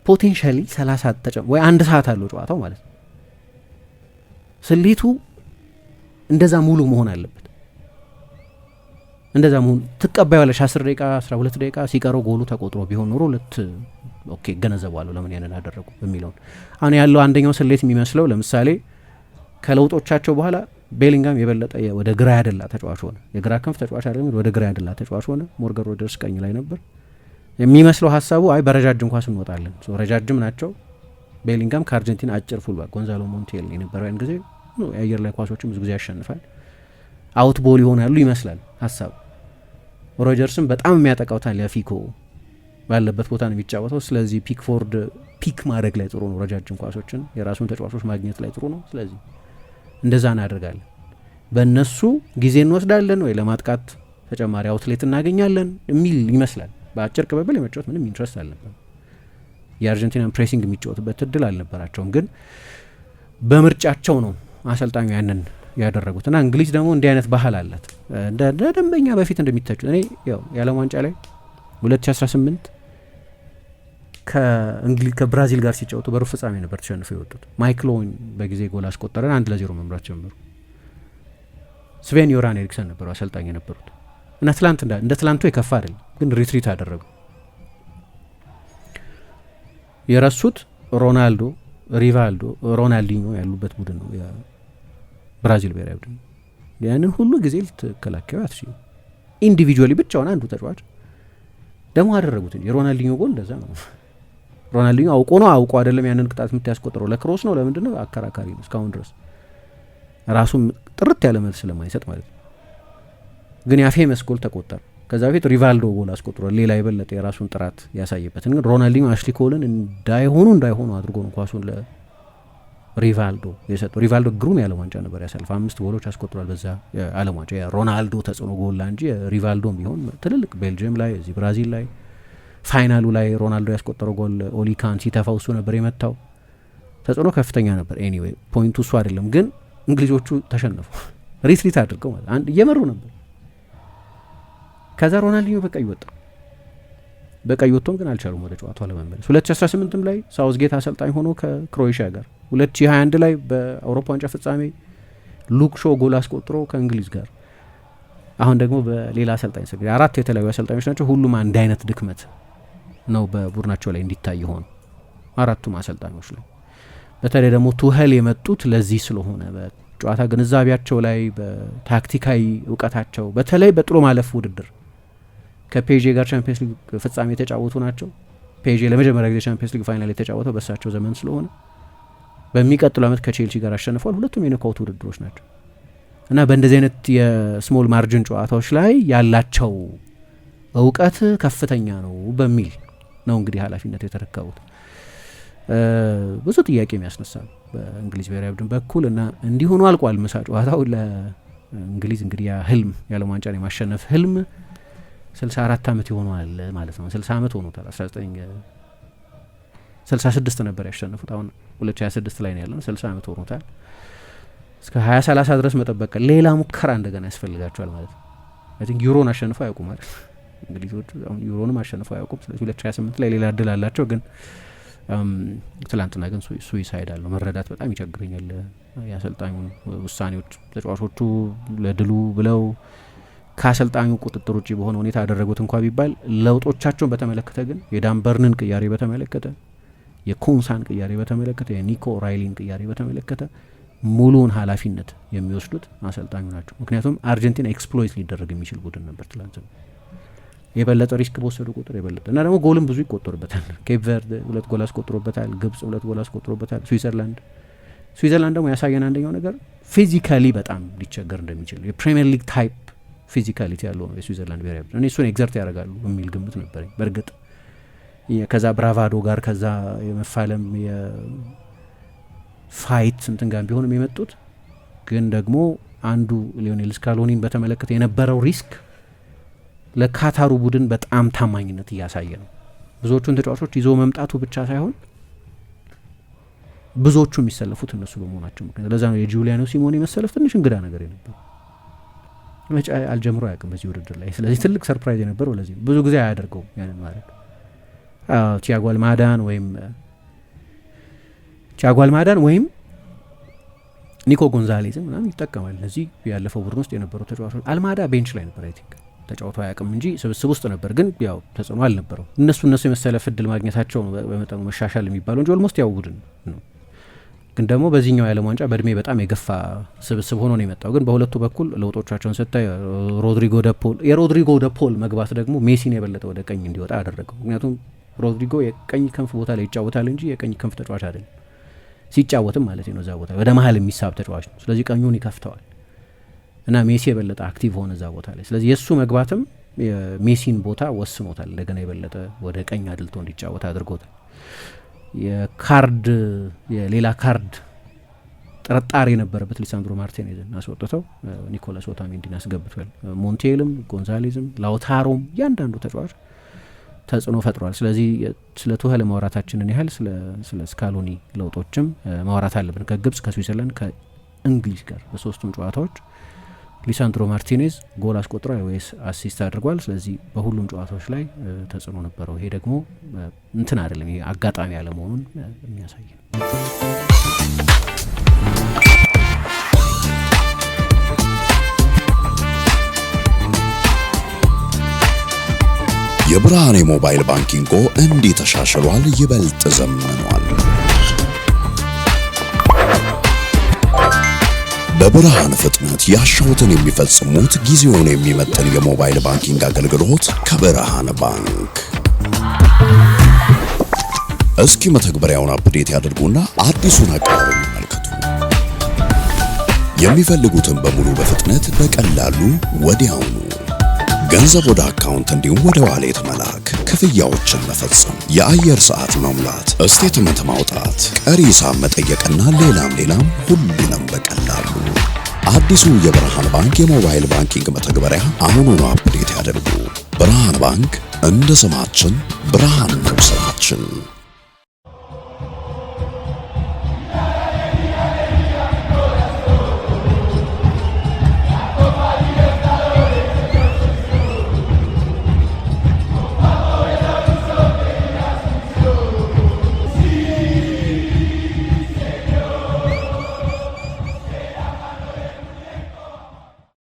ፖቴንሻሊ 30 ወይ 1 ሰዓት አለው ጨዋታው ማለት ነው። ስሌቱ እንደዛ ሙሉ መሆን አለበት። እንደዛ መሆን ትቀባያለሽ። 10 ደቂቃ 12 ደቂቃ ሲቀረው ጎሉ ተቆጥሮ ቢሆን ኖሮ ኦኬ ገነዘባለሁ ለምን ያንን አደረጉ በሚለውን። አሁን ያለው አንደኛው ስሌት የሚመስለው ለምሳሌ ከለውጦቻቸው በኋላ ቤሊንጋም የበለጠ ወደ ግራ ያደላ ተጫዋች ሆነ። የግራ ክንፍ ተጫዋች አይደለም፣ ወደ ግራ ያደላ ተጫዋች ሆነ። ሞርጋን ሮጀርስ ቀኝ ላይ ነበር የሚመስለው ሀሳቡ። አይ በረጃጅም ኳስ እንወጣለን፣ ረጃጅም ናቸው። ቤሊንጋም ከአርጀንቲና አጭር ፉልባክ ጎንዛሎ ሞንቲኤል የነበረው ያን ጊዜ የአየር ላይ ኳሶችን ብዙ ጊዜ ያሸንፋል፣ አውት ቦል ይሆናሉ ይመስላል ሀሳቡ። ሮጀርስም በጣም የሚያጠቃውታል ያፊኮ ባለበት ቦታ ነው የሚጫወተው። ስለዚህ ፒክፎርድ ፒክ ማድረግ ላይ ጥሩ ነው፣ ረጃጅም ኳሶችን የራሱን ተጫዋቾች ማግኘት ላይ ጥሩ ነው። ስለዚህ እንደዛ እናደርጋለን። በእነሱ ጊዜ እንወስዳለን ወይ ለማጥቃት ተጨማሪ አውትሌት እናገኛለን የሚል ይመስላል። በአጭር ቅብብል የመጫወት ምንም ኢንትረስት አልነበር። የአርጀንቲናን ፕሬሲንግ የሚጫወትበት እድል አልነበራቸውም። ግን በምርጫቸው ነው አሰልጣኙ ያንን ያደረጉት። እና እንግሊዝ ደግሞ እንዲህ አይነት ባህል አላት። እንደ ደንበኛ በፊት እንደሚታጩት እኔ ያው የዓለም ዋንጫ ላይ 2018 ከብራዚል ጋር ሲጫወቱ በሩብ ፍጻሜ ነበር ተሸንፈው የወጡት። ማይክል ኦዌን በጊዜ ጎል አስቆጠረን 1-0 መምራት ጀመሩ። ስቬን ዮራን ኤሪክሰን ነበሩ አሰልጣኝ የነበሩት እና ትላንት እንደ ትላንቱ የከፋ አይደለም፣ ግን ሪትሪት አደረጉ። የረሱት ሮናልዶ፣ ሪቫልዶ፣ ሮናልዲኞ ያሉበት ቡድን ነው የብራዚል ብሔራዊ ቡድን። ያንን ሁሉ ጊዜ ልትከላከዩ አትችልም። ኢንዲቪጁዋሊ ብቻውን አንዱ ተጫዋች ደግሞ አደረጉት እንጂ የሮናልዲኞ ጎል እንደዛ ነው። ሮናልዲኞ አውቆ አይደለም ያንን ቅጣት ምት ያስቆጥረው ለክሮስ ነው ለምንድነው አከራካሪ ነው እስካሁን ድረስ ራሱም ጥርት ያለ መልስ ስለማይሰጥ ማለት ነው። ግን ያ ፌመስ ጎል ተቆጠረ። ከዛ በፊት ሪቫልዶ ጎል አስቆጥሯል ሌላ የበለጠ የራሱን ጥራት ያሳየበት። ግን ሮናልዲኞ አሽሊ ኮልን እንዳይሆኑ አድርጎ ነው ኳሱን ለሪቫልዶ የሰጠው። ሪቫልዶ ግሩም የዓለም ዋንጫ ነበር ያሳልፍ 5 ጎሎች አስቆጥሯል በዛ የዓለም ዋንጫ የሮናልዶ ተጽዕኖ ጎል እንጂ ሪቫልዶም ቢሆን ትልልቅ ቤልጅየም ላይ እዚህ ብራዚል ላይ ፋይናሉ ላይ ሮናልዶ ያስቆጠረው ጎል ኦሊካን ሲተፋው እሱ ነበር የመታው። ተጽዕኖ ከፍተኛ ነበር። ኤኒዌይ ፖይንቱ እሱ አይደለም። ግን እንግሊዞቹ ተሸነፉ ሪትሪት አድርገው ማለት አንድ እየመሩ ነበር። ከዛ ሮናልዲኞ በቀይ ወጥቶም ግን አልቻሉም ወደ ጨዋታው ለመመለስ። 2018 ላይ ሳውዝጌት አሰልጣኝ ሆኖ ከክሮኤሽያ ጋር 2021 ላይ በአውሮፓ ዋንጫ ፍጻሜ ሉክ ሾ ጎል አስቆጥሮ ከእንግሊዝ ጋር አሁን ደግሞ በሌላ አሰልጣኝ ስር 4 የተለያዩ አሰልጣኞች ናቸው። ሁሉም አንድ አይነት ድክመት ነው በቡድናቸው ላይ እንዲታይ ሆነ 4ቱም አሰልጣኞች ላይ። በተለይ ደግሞ ቱኸል የመጡት ለዚህ ስለሆነ በጨዋታ ግንዛቤያቸው ላይ በታክቲካዊ እውቀታቸው በተለይ በጥሎ ማለፍ ውድድር ከፔዤ ጋር ቻምፒየንስ ሊግ ፍጻሜ የተጫወቱ ናቸው። ፔዤ ለመጀመሪያ ጊዜ ቻምፒየንስ ሊግ ፋይናል የተጫወተው በእሳቸው ዘመን ስለሆነ በሚቀጥለው ዓመት ከቼልሲ ጋር አሸንፏል። ሁለቱም የኖካውት ውድድሮች ናቸው እና በእንደዚህ አይነት የስሞል ማርጅን ጨዋታዎች ላይ ያላቸው እውቀት ከፍተኛ ነው በሚል ነው እንግዲህ ኃላፊነት የተረከቡት። ብዙ ጥያቄ የሚያስነሳል በእንግሊዝ ብሔራዊ ቡድን በኩል እና እንዲሆኑ አልቋል ምሳ ጨዋታው ለእንግሊዝ እንግዲህ ያ ህልም የዓለም ዋንጫን የማሸነፍ ህልም 64 ዓመት ይሆናል ማለት ነው። 60 ዓመት ሆኖታል። 1966 ነበር ያሸነፉት። አሁን 2026 ላይ ነው ያለነው። 60 ዓመት ሆኖታል። እስከ 2030 ድረስ መጠበቅ ሌላ ሙከራ እንደገና ያስፈልጋቸዋል ማለት ነው። አይ ቲንክ ዩሮን አሸንፈው አያውቁም ማለት እንግሊዞች አሁን ዩሮንም አሸንፈው አያውቁም። ስለዚህ 2028 ላይ ሌላ እድል አላቸው። ግን ትላንትና ግን ሱዊሳይድ አለው። መረዳት በጣም ይቸግረኛል የአሰልጣኙን ውሳኔዎች። ተጫዋቾቹ ለድሉ ብለው ከአሰልጣኙ ቁጥጥር ውጭ በሆነ ሁኔታ ያደረጉት እንኳ ቢባል ለውጦቻቸውን በተመለከተ ግን የዳንበርንን ቅያሬ በተመለከተ የኮንሳን ቅያሬ በተመለከተ የኒኮ ራይሊን ቅያሬ በተመለከተ ሙሉውን ኃላፊነት የሚወስዱት አሰልጣኙ ናቸው። ምክንያቱም አርጀንቲና ኤክስፕሎይት ሊደረግ የሚችል ቡድን ነበር ትላንት። የበለጠ ሪስክ በወሰዱ ቁጥር የበለጠ እና ደግሞ ጎልም ብዙ ይቆጠሩበታል። ኬፕ ቨርድ 2 ጎል አስቆጥሮበታል። ግብጽ 2 ጎል አስቆጥሮበታል። ስዊዘርላንድ ደግሞ ያሳየን አንደኛው ነገር ፊዚካሊ በጣም ሊቸገር እንደሚችል የፕሪሚየር ሊግ ታይፕ ፊዚካሊቲ ያለው ነው የስዊዘርላንድ ብሔራዊ ቡድን። እኔ እሱን ኤግዘርት ያደርጋሉ የሚል ግምት ነበረኝ። በእርግጥ ከዛ ብራቫዶ ጋር ከዛ የመፋለም የፋይት እንትን ጋር ቢሆንም የመጡት ግን ደግሞ አንዱ ሊዮኔል ስካሎኒን በተመለከተ የነበረው ሪስክ ለካታሩ ቡድን በጣም ታማኝነት እያሳየ ነው። ብዙዎቹን ተጫዋቾች ይዞ መምጣቱ ብቻ ሳይሆን ብዙዎቹ የሚሰለፉት እነሱ በመሆናቸው ምክንያት ለዛ ነው የጁሊያኖ ሲሞኔ መሰለፍ ትንሽ እንግዳ ነገር የነበረው። መጫ አልጀምሮ አያውቅም በዚህ ውድድር ላይ። ስለዚህ ትልቅ ሰርፕራይዝ የነበረው ለዚህ ብዙ ጊዜ አያደርገውም ያንን ማለት ቲያጎ አልማዳን ወይም ኒኮ ጎንዛሌዝም ምናምን ይጠቀማል። እነዚህ ያለፈው ቡድን ውስጥ የነበሩ ተጫዋቾች አልማዳ ቤንች ላይ ነበር አይ ቲንክ ተጫውቶ አያውቅም እንጂ ስብስብ ውስጥ ነበር። ግን ያው ተጽዕኖ አልነበረው። እነሱ የመሰለፍ እድል ማግኘታቸው ነው በመጠኑ መሻሻል የሚባለው እንጂ ኦልሞስት ያው ቡድን ነው። ግን ደግሞ በዚህኛው የዓለም ዋንጫ በእድሜ በጣም የገፋ ስብስብ ሆኖ ነው የመጣው። ግን በሁለቱ በኩል ለውጦቻቸውን ስታይ የሮድሪጎ ደ ፖል መግባት ደግሞ ሜሲን የበለጠ ወደ ቀኝ እንዲወጣ አደረገው። ምክንያቱም ሮድሪጎ የቀኝ ክንፍ ቦታ ላይ ይጫወታል እንጂ የቀኝ ክንፍ ተጫዋች አይደለም። ሲጫወትም ማለት ነው እዛ ቦታ ወደ መሀል የሚሳብ ተጫዋች ነው። ስለዚህ ቀኙን ይከፍተዋል እና ሜሲ የበለጠ አክቲቭ ሆነ እዛ ቦታ ላይ። ስለዚህ የእሱ መግባትም የሜሲን ቦታ ወስኖታል። እንደገና የበለጠ ወደ ቀኝ አድልቶ እንዲጫወት አድርጎታል። የሌላ ካርድ ጥርጣሬ የነበረበት ሊሳንድሮ ማርቲኔዝን አስወጥተው ኒኮላስ ኦታሜንዲን አስገብቷል። ሞንቴልም፣ ጎንዛሌዝም፣ ላውታሮም እያንዳንዱ ተጫዋች ተጽዕኖ ፈጥሯል። ስለዚህ ስለ ቱኸል ማውራታችንን ያህል ስለ ስካሎኒ ለውጦችም ማውራት አለብን። ከግብጽ፣ ከስዊዘርላንድ፣ ከእንግሊዝ ጋር በሶስቱም ጨዋታዎች ሊሳንድሮ ማርቲኔዝ ጎል አስቆጥሯል ወይስ አሲስት አድርጓል። ስለዚህ በሁሉም ጨዋታዎች ላይ ተጽዕኖ ነበረው። ይሄ ደግሞ እንትን አይደለም፣ ይሄ አጋጣሚ ያለመሆኑን የሚያሳይ ነው። የብርሃን የሞባይል ባንኪንጎ እንዲህ ተሻሽሏል፣ ይበልጥ ዘምኗል። በብርሃን ፍጥነት ያሻውትን የሚፈጽሙት ጊዜውን የሚመጥን የሞባይል ባንኪንግ አገልግሎት ከብርሃን ባንክ። እስኪ መተግበሪያውን አፕዴት ያድርጉና አዲሱን አቀራረብ ይመልከቱ። የሚፈልጉትን በሙሉ በፍጥነት በቀላሉ ወዲያውኑ ገንዘብ ወደ አካውንት እንዲሁም ወደ ዋሌት መላክ፣ ክፍያዎችን መፈጸም፣ የአየር ሰዓት መሙላት፣ ስቴትመንት ማውጣት፣ ቀሪ ሂሳብ መጠየቅና ሌላም ሁሉንም በቀላሉ። አዲሱ የብርሃን ባንክ የሞባይል ባንኪንግ መተግበሪያ አሁኑኑ አፕዴት ያድርጉ። ብርሃን ባንክ እንደ ስማችን ብርሃን ነው ስማችን።